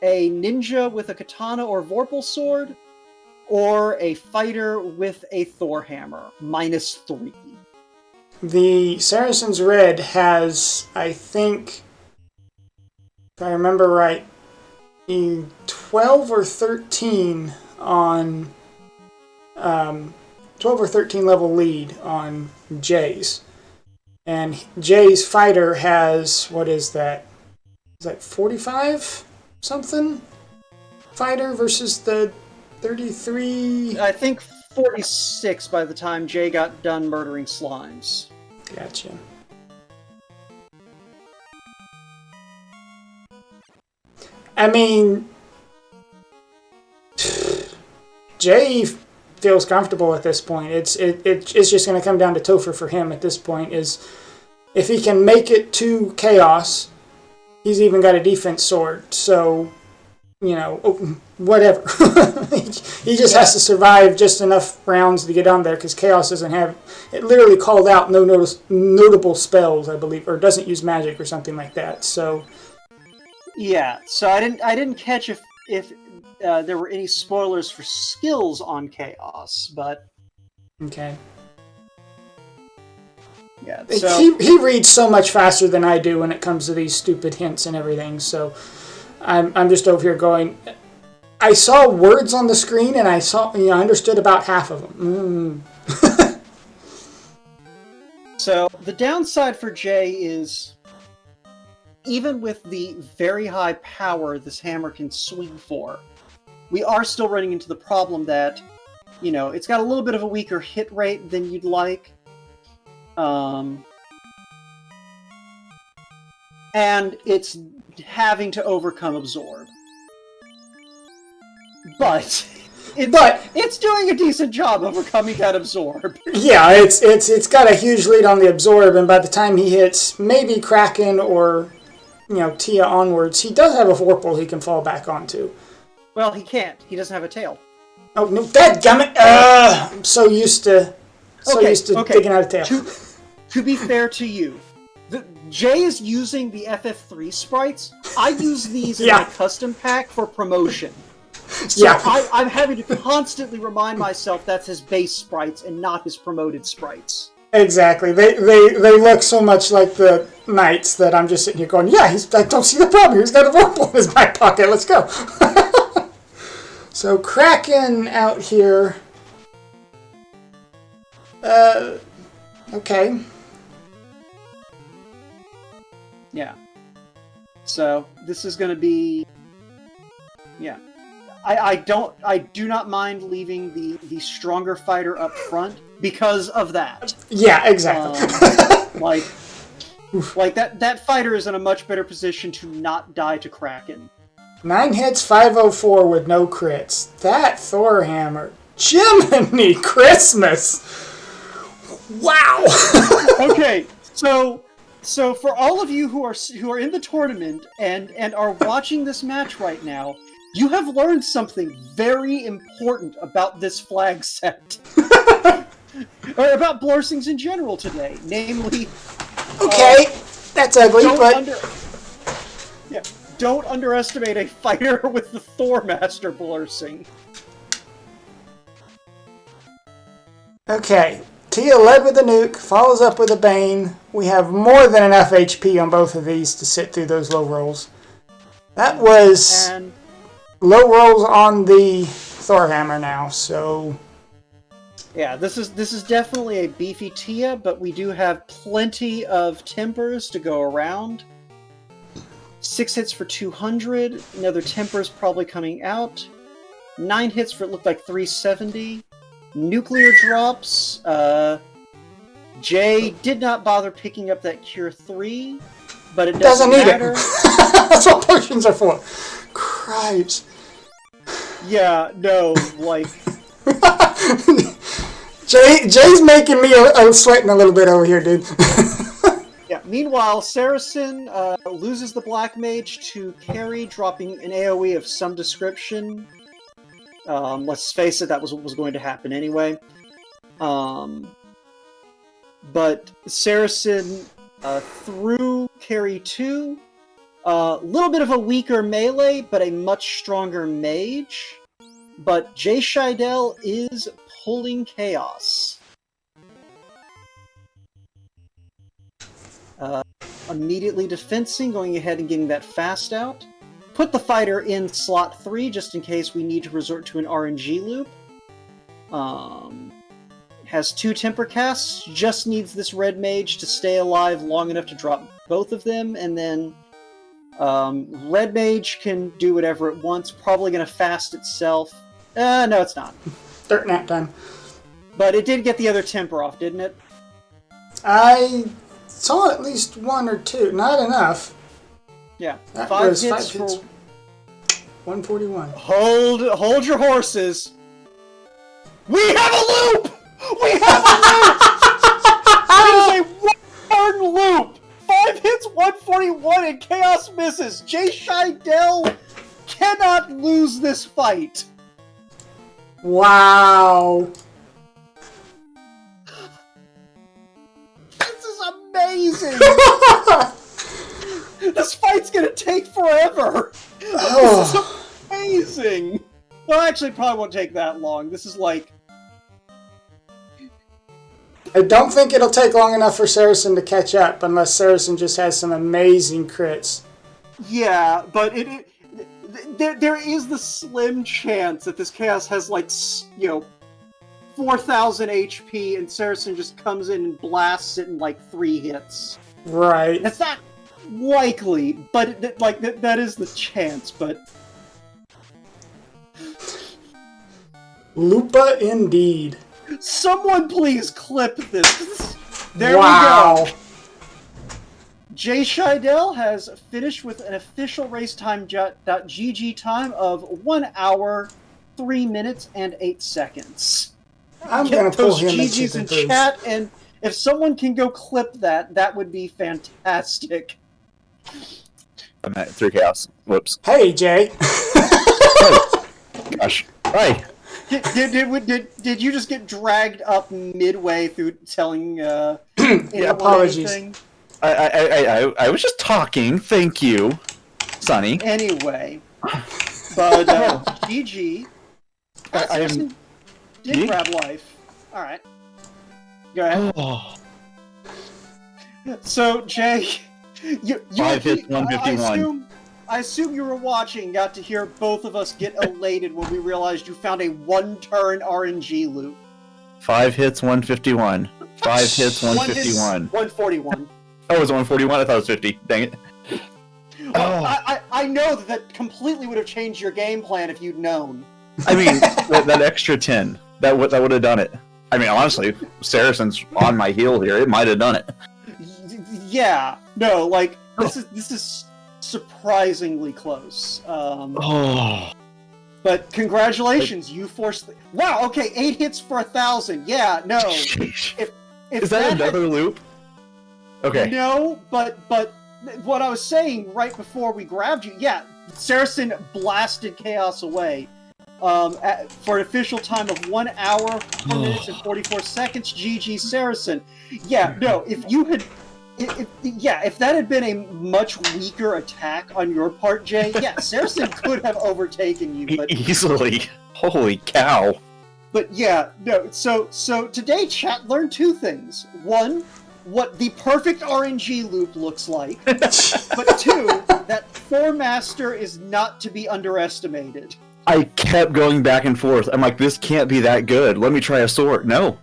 a ninja with a katana or vorpal sword, or a fighter with a Thor hammer, -3. The Saracen's Red has, I think, if I remember right, 12 or 13 on 12 or 13 level lead on Jay's. And Jay's fighter has, what is that? Is that 45 something? Fighter versus the 33? I think 46 by the time Jay got done murdering slimes. Gotcha. I mean, Jay feels comfortable at this point. It's just going to come down to Topher for him at this point. Is if he can make it to Chaos, he's even got a defense sword. So, you know, whatever. He just has to survive just enough rounds to get on there because Chaos doesn't have. It literally called out no notable spells, I believe, or doesn't use magic or something like that. So. Yeah, so I didn't catch if there were any spoilers for skills on Chaos, but okay. Yeah, so he reads so much faster than I do when it comes to these stupid hints and everything. So I'm just over here going. I saw words on the screen and I understood about half of them. So the downside for Jay is, even with the very high power this hammer can swing for, we are still running into the problem that, you know, it's got a little bit of a weaker hit rate than you'd like. And it's having to overcome Absorb. But it's doing a decent job overcoming that Absorb. Yeah, it's got a huge lead on the Absorb, and by the time he hits maybe Kraken or, you know, Tia onwards, he does have a Vorpal he can fall back onto. Well, he can't. He doesn't have a tail. Oh, no, dadgummit! I'm so used to digging out a tail. To be fair to you, Jay is using the FF3 sprites. I use these in my custom pack for promotion. So I'm having to constantly remind myself that's his base sprites and not his promoted sprites. Exactly. They look so much like the knights that I'm just sitting here going, yeah, I don't see the problem. He's got a Vorpal in his back pocket. Let's go. So Kraken out here. Okay. Yeah. So this is going to be. Yeah. I do not mind leaving the stronger fighter up front because of that. Yeah, exactly. Like that fighter is in a much better position to not die to Kraken. 9 hits, 504 with no crits. That Thor hammer. Jiminy Christmas! Wow! Okay, so So for all of you who are in the tournament and are watching this match right now, you have learned something very important about this flag set. Or about Blorsings in general today. Namely, Okay, that's ugly, but don't underestimate a fighter with the Thor Master Blorsing. okay. Tia led with a nuke, follows up with a Bane. We have more than enough HP on both of these to sit through those low rolls. That was low rolls on the Thor Hammer now, so... Yeah, this is definitely a beefy Tia, but we do have plenty of tempers to go around. 6 hits for 200, another temper's probably coming out. 9 hits for, it looked like 370. Nuclear drops. Jay did not bother picking up that Cure 3, but it doesn't matter. That's what potions are for. Cripes. Yeah, no, like... Jay's making me sweating a little bit over here, dude. Yeah. Meanwhile, Serisan loses the Black Mage to Carry, dropping an AoE of some description. Let's face it, that was what was going to happen anyway. But Serisan threw Carry 2. A little bit of a weaker melee, but a much stronger mage. But JShydell is pulling chaos. Immediately defensing, going ahead and getting that fast out. Put the fighter in slot 3 just in case we need to resort to an RNG loop. Has 2 temper casts, just needs this red mage to stay alive long enough to drop both of them, and then red mage can do whatever it wants, probably going to fast itself. No, it's not. Dirt nap time. But it did get the other temper off, didn't it? I saw at least 1 or 2. Not enough. Yeah. That 5 was hits 5 hits. for... 141. Hold your horses. We have a loop! We have a loop! It is a one-turn loop! 5 hits, 141, and Chaos misses. JShydell cannot lose this fight. Wow. This is amazing! This fight's gonna take forever! Oh. This is amazing! Well, actually, it probably won't take that long. This is like... I don't think it'll take long enough for Serisan to catch up unless Serisan just has some amazing crits. Yeah, but there is the slim chance that this Chaos has, like, 4,000 HP and Serisan just comes in and blasts it in, like, 3 hits. Right. That's not likely, but, that is the chance, but... Lupa indeed. Someone please clip this. There wow. we go. JShydell has finished with an official racetime.gg time of 1 hour, 3 minutes, and 8 seconds. I'm going to pull him GGs in chat, and if someone can go clip that, that would be fantastic. I'm at 3 chaos. Whoops. Hey, Jay. Oh, gosh. Hi. Did you just get dragged up midway through telling yeah, apologies. Anything? I was just talking. Thank you, Sonny. Anyway, but GG. I Did grab life. All right. Go ahead. Oh. So Jay, you 5 hits, 151. I assume you were watching, got to hear both of us get elated when we realized you found a one-turn RNG loop. 5 hits, 151. 5 hits, 151. 141. Oh, it was 141? I thought it was 50. Dang it. Well, I know that completely would have changed your game plan if you'd known. I mean, that extra 10, that would have done it. I mean, honestly, Saracen's on my heel here. It might have done it. Yeah. No, like, this is surprisingly close. But congratulations, you forced... Wow, okay, 8 hits for 1,000. Yeah, no. If is that another loop? Okay. No, but what I was saying right before we grabbed you, yeah, Serisan blasted Chaos away. For an official time of 1 hour, 4 minutes, and 44 seconds, GG Serisan. Yeah, no, if that had been a much weaker attack on your part, Jay, yeah, Serisan could have overtaken you, but Easily. Holy cow. But yeah, no. So today, chat learned 2 things. 1, what the perfect RNG loop looks like. But 2, that 4-master is not to be underestimated. I kept going back and forth. I'm like, this can't be that good. Let me try a sword. No.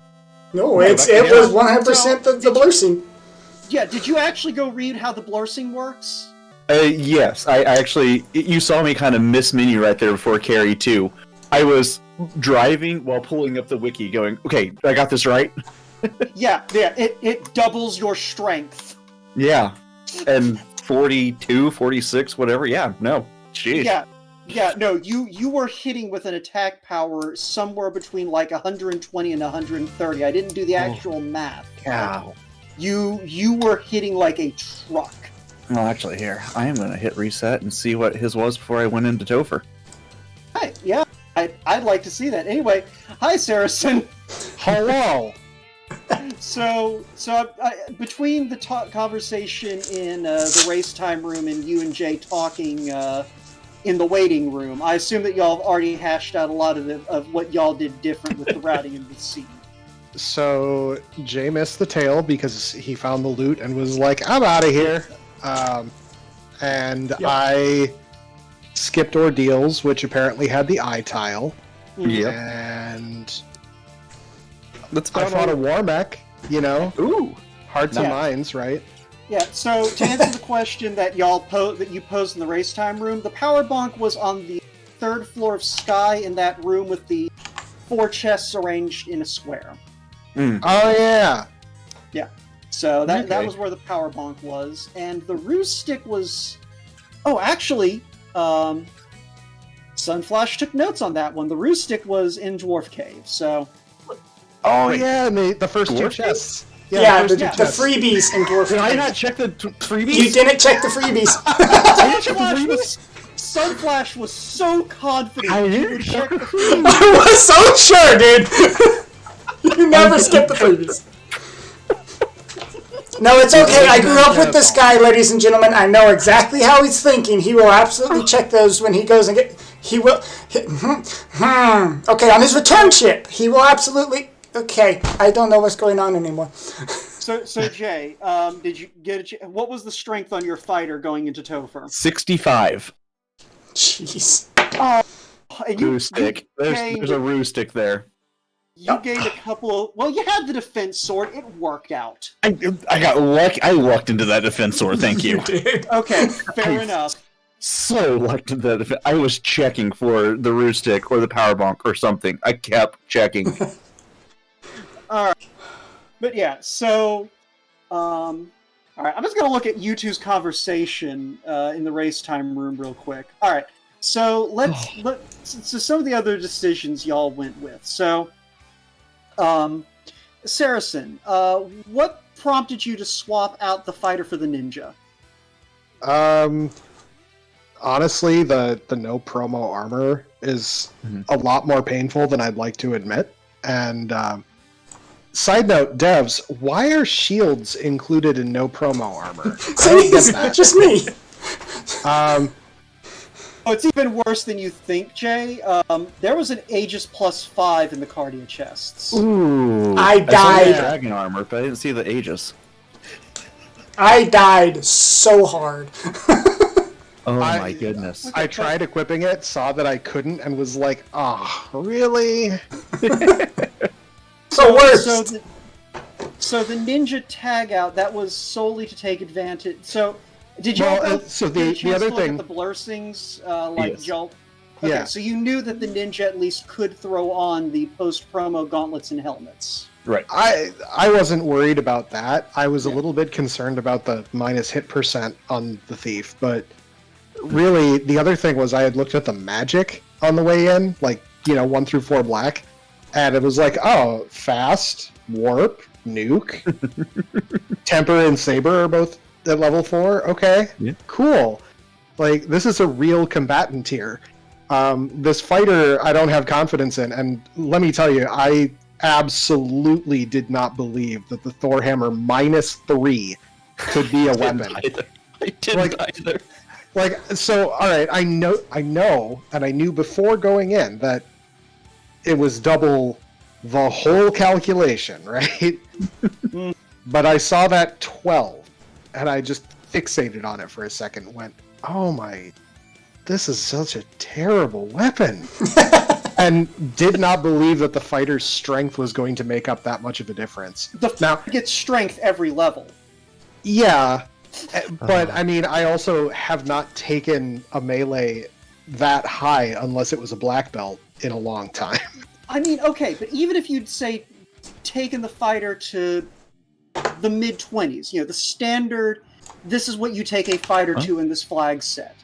No, it was 100% the blursing. Yeah, did you actually go read how the blursing works? Yes, I actually. You saw me kind of miss menu right there before carry 2. I was driving while pulling up the wiki, going, "Okay, I got this right." Yeah. It doubles your strength. Yeah, and 42, 46, whatever. Yeah, no, jeez. Yeah. No, you were hitting with an attack power somewhere between like 120 and 130. I didn't do the actual math. Cow. You were hitting like a truck. Well, actually, here I am gonna hit reset and see what his was before I went into Topher. Hi, yeah. I'd like to see that. Anyway, hi, Serisan. Hello. So between the conversation in the race time room and you and Jay talking in the waiting room, I assume that y'all have already hashed out a lot of what y'all did different with the routing and the seed. So Jay missed the tail because he found the loot and was like, "I'm out of here." Yep. I skipped ordeals, which apparently had the eye tile. Yeah. And That's I fought a war mech, Ooh. hearts and Yeah. minds, right? Yeah, so to answer the question that that you posed in the race time room, the power bonk was on the 3rd floor of Sky in that room with the 4 chests arranged in a square. Oh yeah. So that Okay. was where the power bonk was, and the ruse stick was. Oh, actually, Sunflash took notes on that one. The ruse stick was in Dwarf Cave. So Oh Wait. yeah, and the first 2 Dwarf? chests. Yeah, the the first 2 chests. freebies in Dwarf Did I Cave. not check the freebies? You didn't check the freebies. Sunflash was so confident I he didn't would check check the freebies. I was so sure, dude. You never skip the freebies. No, it's okay. I grew up with this guy, ladies and gentlemen. I know exactly how he's thinking. He will absolutely check those when he goes and get. He will. Okay, on his return ship, he will absolutely. Okay, I don't know what's going on anymore. So Jay, did you get what was the strength on your fighter going into Topher? 65. Jeez. And Roo stick. There's gained- a roo stick there. You gained a couple of. Well, you had the defense sword. It worked out. I got luck. I lucked into that defense sword. Thank you. did. Okay, fair enough. So lucked into that defense. I was checking for the roo stick or the power bonk or something. I kept checking. But yeah, so, all right, I'm just gonna look at you two's conversation in the race time room real quick. All right, so so some of the other decisions y'all went with. So, Serisan, what prompted you to swap out the fighter for the ninja? Honestly, the no promo armor is a lot more painful than I'd like to admit. And side note, devs, why are shields included in no promo armor? I don't get that. Just me. Oh, it's even worse than you think, Jay. There was an Aegis +5 in the Cardia chests. Ooh. I saw the died. dragon armor, but I didn't see the Aegis. I died so hard. Oh my goodness. I tried equipping it, saw that I couldn't, and was like, "Oh, really?" So worse. So the ninja tag out, that was solely to take advantage. So did you Well, all so get a the chance other to look thing- at the blursings, like Yes. Joel? Okay, Yeah. so you knew that the ninja at least could throw on the post-promo gauntlets and helmets. Right. I wasn't worried about that. I was a little bit concerned about the minus hit percent on the thief, but really the other thing was I had looked at the magic on the way in, like 1 through 4 black, and it was like, oh, fast, warp, nuke. Temper and Saber are both at level 4. Okay, Yeah. cool. Like, this is a real combatant here. This fighter, I don't have confidence in, and let me tell you, I absolutely did not believe that the Thor hammer -3 could be a weapon. I didn't either. Like, so, all right, I know, and I knew before going in that it was double the whole calculation, right? But I saw that 12, and I just fixated on it for a second and went, oh my, this is such a terrible weapon. And did not believe that the fighter's strength was going to make up that much of a difference. Now gets strength every level. Yeah, but I mean, I also have not taken a melee that high unless it was a black belt in a long time. I mean, okay, but even if you'd say taken the fighter to the mid-20s, the standard, this is what you take a fighter to in this flag set,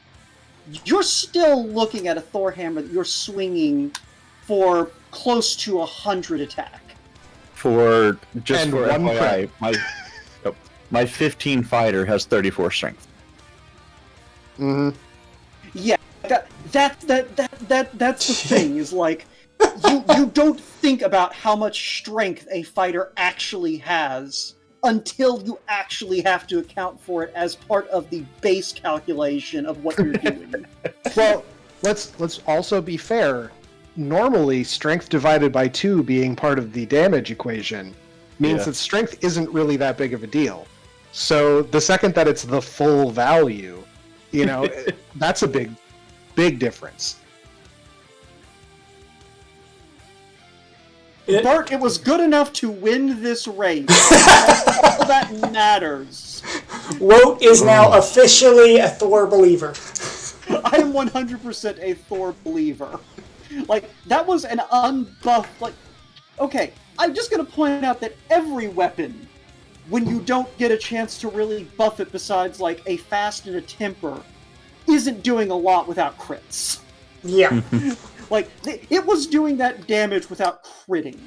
you're still looking at a Thor hammer that you're swinging for close to 100 attack. For And for one FYI, my 15 fighter has 34 strength. Mm-hmm. Yeah, that's the thing, is like, you don't think about how much strength a fighter actually has until you actually have to account for it as part of the base calculation of what you're doing. Well, let's also be fair. Normally, strength divided by 2 being part of the damage equation means that strength isn't really that big of a deal. So the second that it's the full value, that's a big difference. Bart, it was good enough to win this race. All that matters. Wout is now officially a Thor believer. I am 100% a Thor believer. Like, that was an unbuffed, okay, I'm just gonna point out that every weapon, when you don't get a chance to really buff it besides, like, a fast and a temper, isn't doing a lot without crits. Yeah. Like, it was doing that damage without critting.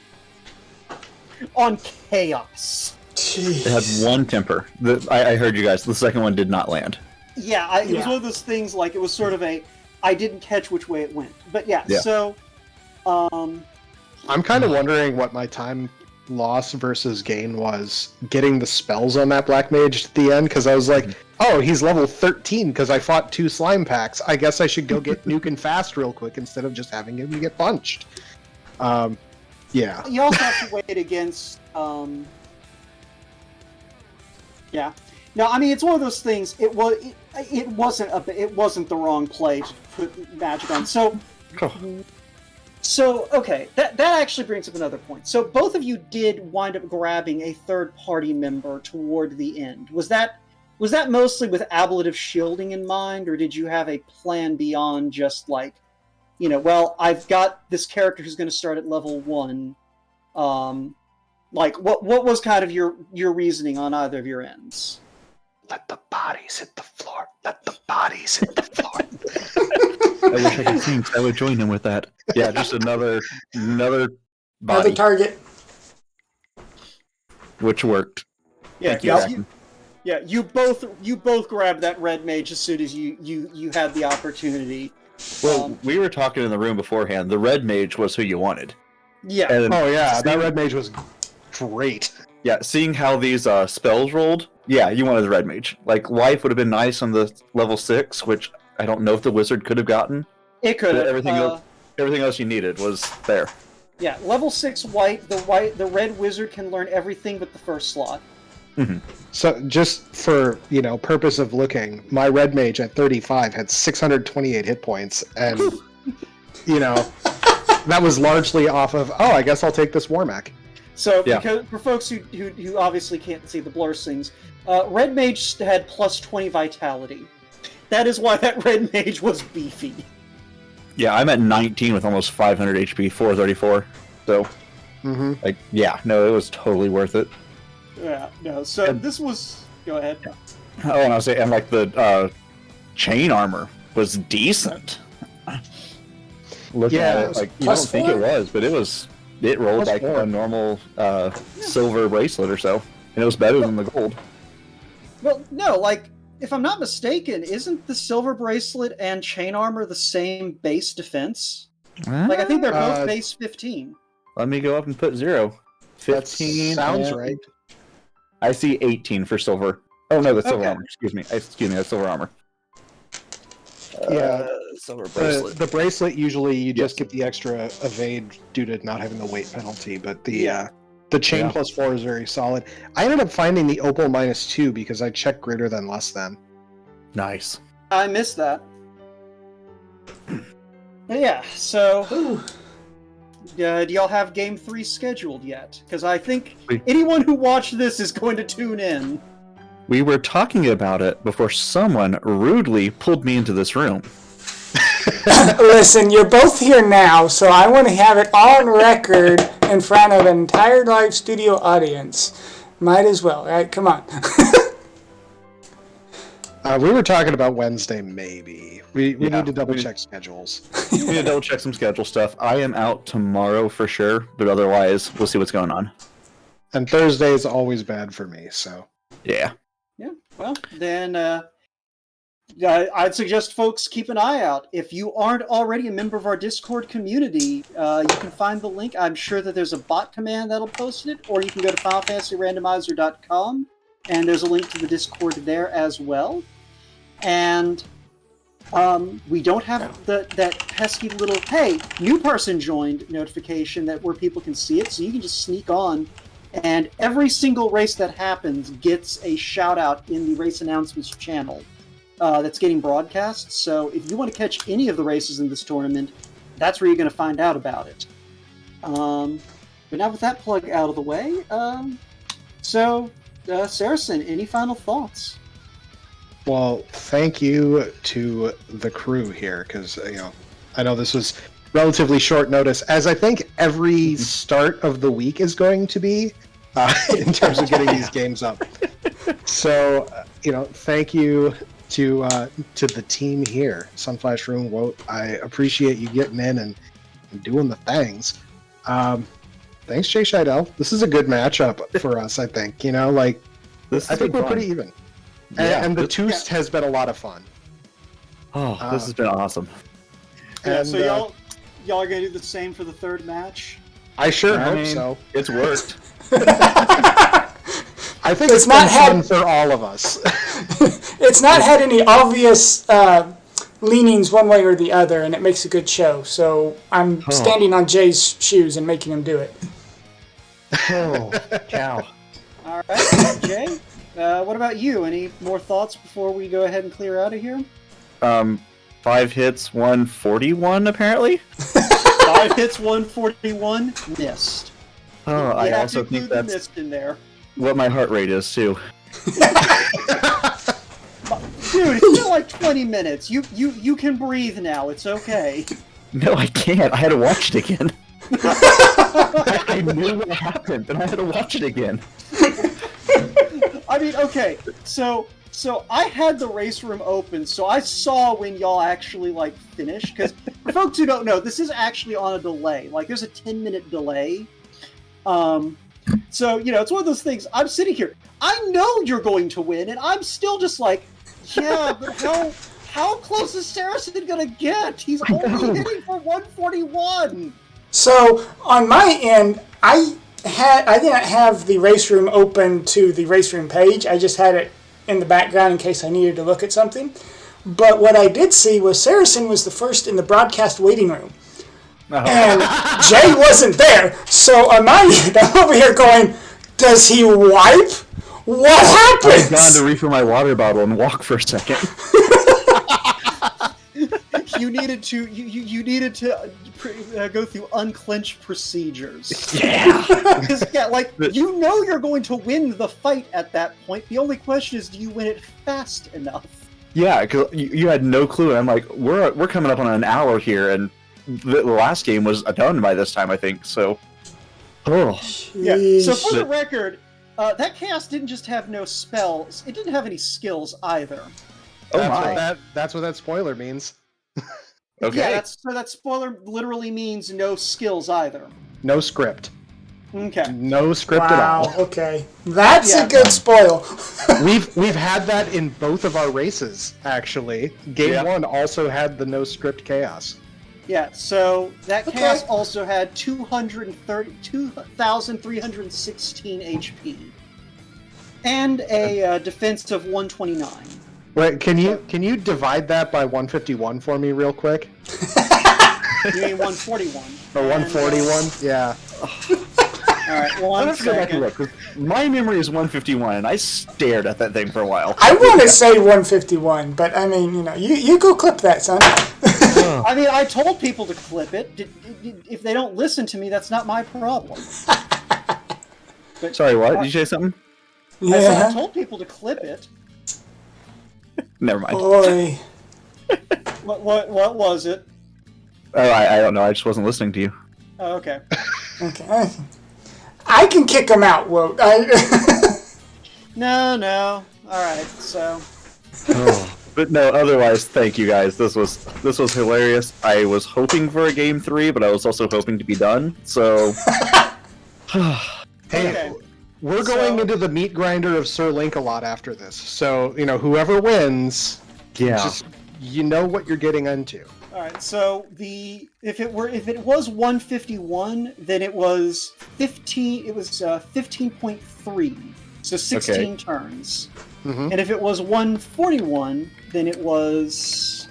On Chaos. Jeez. It had one temper. I heard you guys. The second one did not land. Yeah, it was one of those things, like, it was sort of I didn't catch which way it went. But yeah. So, I'm kind of wondering what my time loss versus gain was getting the spells on that Black Mage at the end, because I was like, oh, he's level 13 because I fought 2 slime packs. I guess I should go get Nuke and Fast real quick instead of just having him get punched. Yeah. You also have to wait against, yeah. No, I mean, it's one of those things, it wasn't the wrong play to put magic on. So okay, that actually brings up another point. So both of you did wind up grabbing a third-party member toward the end. Was that mostly with ablative shielding in mind, or did you have a plan beyond just like, well, I've got this character who's going to start at level 1. Like, what was kind of your reasoning on either of your ends? Let the bodies hit the floor. Let the bodies hit the floor. I wish I could sing. I would join him with that. Yeah, just another body, Another target. which worked. Yeah, Thank you, you both grabbed that red mage as soon as you had the opportunity. Well, we were talking in the room beforehand. The red mage was who you wanted. Yeah. And Oh yeah, that red mage was great. yeah, seeing how these spells rolled, yeah, you wanted the red mage. Like, life would have been nice on the level 6, which I don't know if the wizard could have gotten. It could But have. everything else you needed was there. Yeah, level 6 white. The red wizard can learn everything but the first slot. Mm-hmm. So just for, purpose of looking, my red mage at 35 had 628 hit points, and, that was largely off of, oh, I guess I'll take this Warmac. So, Yeah. because for folks who obviously can't see the blur things, red mage had plus 20 vitality. That is why that red mage was beefy. Yeah, I'm at 19 with almost 500 HP, 434. So, like, yeah, no, it was totally worth it. Yeah, no. So this was. Go ahead. Oh, and I was saying, and like the chain armor was decent. Looking at it, like, you don't think it was, but it was It rolled Plus like four. a normal silver bracelet or so, and it was better than the gold. Well, no, like, if I'm not mistaken, isn't the silver bracelet and chain armor the same base defense? Like, I think they're both base 15. Let me go up and put 0. 15. Sounds and- right. I see 18 for silver. Oh no, that's silver Okay. armor. Excuse me, that's silver armor. Yeah, Silver the bracelet usually you just get the extra evade due to not having the weight penalty, but the chain Yeah. plus 4 is very solid. I ended up finding the opal -2 because I checked greater than less than. Nice. I missed that. But yeah, so do y'all have Game 3 scheduled yet? Because I think anyone who watched this is going to tune in. We were talking about it before someone rudely pulled me into this room. Listen, you're both here now, so I want to have it on record in front of an entire live studio audience. Might as well, right? Come on. We were talking about Wednesday, maybe. We Yeah, need to double check schedules. We need to double check some schedule stuff. I am out tomorrow for sure, but otherwise, we'll see what's going on. And Thursday is always bad for me, so. Yeah. Yeah, well, then I'd suggest folks keep an eye out. If you aren't already a member of our Discord community, you can find the link. I'm sure that there's a bot command that'll post it, or you can go to FinalFantasyRandomizer.com, and there's a link to the Discord there as well. And we don't have that pesky little, hey, new person joined notification where people can see it, so you can just sneak on. And every single race that happens gets a shout out in the race announcements channel that's getting broadcast. So if you want to catch any of the races in this tournament, that's where you're going to find out about it. But now with that plug out of the way, Serisan, any final thoughts? Well, thank you to the crew here, because, I know this was relatively short notice, as I think every start of the week is going to be, in terms of getting these games up. So, thank you to the team here, Sunflash Room, Woat. I appreciate you getting in and doing the things. Thanks, JShydell. This is a good matchup for us, I think. I think we're pretty even. Yeah. And the Toost has been a lot of fun. Oh, this has been awesome. Yeah, And, so y'all are going to do the same for the third match? I sure I hope mean, so. It's worked. I think it's not been fun for all of us. It's not had any obvious leanings one way or the other, and it makes a good show. So I'm standing on Jay's shoes and making him do it. Oh, cow. All right, Jay, what about you? Any more thoughts before we go ahead and clear out of here? 5 hits, 141 apparently. 5 hits, 141, missed. Oh, You I have also to think include the that's missed in there. what my heart rate is too. Dude, it's been like 20 minutes. You can breathe now. It's okay. No, I can't. I had to watch it again. I knew what happened, and I had to watch it again. I mean, okay, so I had the race room open, so I saw when y'all actually finished. Because for folks who don't know, this is actually on a delay. There's a 10-minute delay. So it's one of those things. I'm sitting here. I know you're going to win, and I'm still just yeah, but how close is Serisan gonna get? He's only hitting for 141. So on my end, I didn't have the race room open to the race room page. I just had it in the background in case I needed to look at something. But what I did see was Serisan was the first in the broadcast waiting room. And Jay wasn't there. So on my end, I'm over here going, does he wipe? What I was happens? gone to refill my water bottle and walk for a second. You needed to go through unclench procedures. Yeah. Because you're going to win the fight at that point. The only question is, do you win it fast enough? Yeah, because you had no clue. And I'm like, we're coming up on an hour here, and the last game was done by this time, I think. So, Yeah. So for the But- record, that chaos didn't just have no spells; it didn't have any skills either. Oh my. That's what that spoiler means. Okay. Yeah, that spoiler literally means no skills either. No script. Okay. No script at Wow. all. Okay, that's Yeah. a good spoil. We've had that in both of our races, actually. Game Yeah. 1 also had the no script chaos. Yeah, so that Okay. chaos also had 2,316 HP. And a defense of 129. Wait, can you divide that by 151 for me real quick? You mean 141? Or 141? Yeah. Alright, one Let's go back and second. look. 'Cause my memory is 151, and I stared at that thing for a while. I want to say 151, but I mean, you go clip that, son. I mean, I told people to clip it. If they don't listen to me, that's not my problem. Sorry, what? Did you say something? I said I Yeah. told people to clip it. Never mind. Boy. What was it? Oh, I don't know. I just wasn't listening to you. Oh, okay. Okay. I can kick him out, Woat. No. Alright, so... But no, otherwise, thank you guys. This was hilarious. I was hoping for a game 3, but I was also hoping to be done. So, Hey, Okay. we're going So- into the meat grinder of Sir Link a lot after this. So, whoever wins, just you know what you're getting into. All right. So if it was 151, then it was 15. It was 15.3. So 16 turns. Mhm. And if it was 141, then it was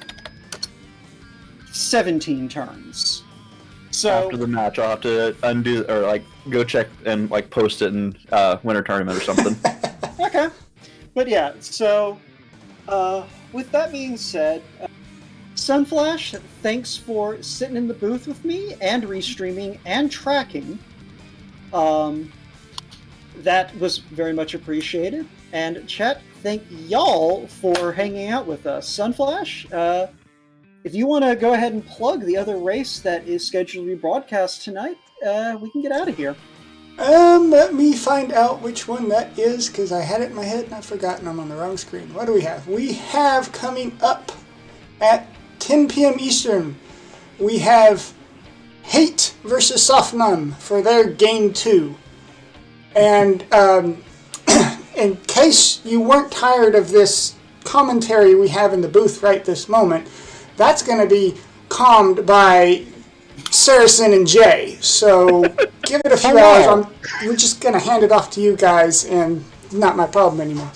17 turns. So after the match, I'll have to undo or go check and post it in Winter Tournament or something. okay. But yeah. So with that being said. Sunflash, thanks for sitting in the booth with me and restreaming and tracking. That was very much appreciated. And chat, thank y'all for hanging out with us. Sunflash, if you want to go ahead and plug the other race that is scheduled to be broadcast tonight, we can get out of here. Let me find out which one that is, because I had it in my head and I've forgotten I'm on the wrong screen. What do we have? We have coming up at 10 p.m. Eastern, we have Hate versus Sofnun for their Game 2. And in case you weren't tired of this commentary we have in the booth right this moment, that's going to be calmed by Serisan and Jay. So give it a few hours. We're just going to hand it off to you guys, and not my problem anymore.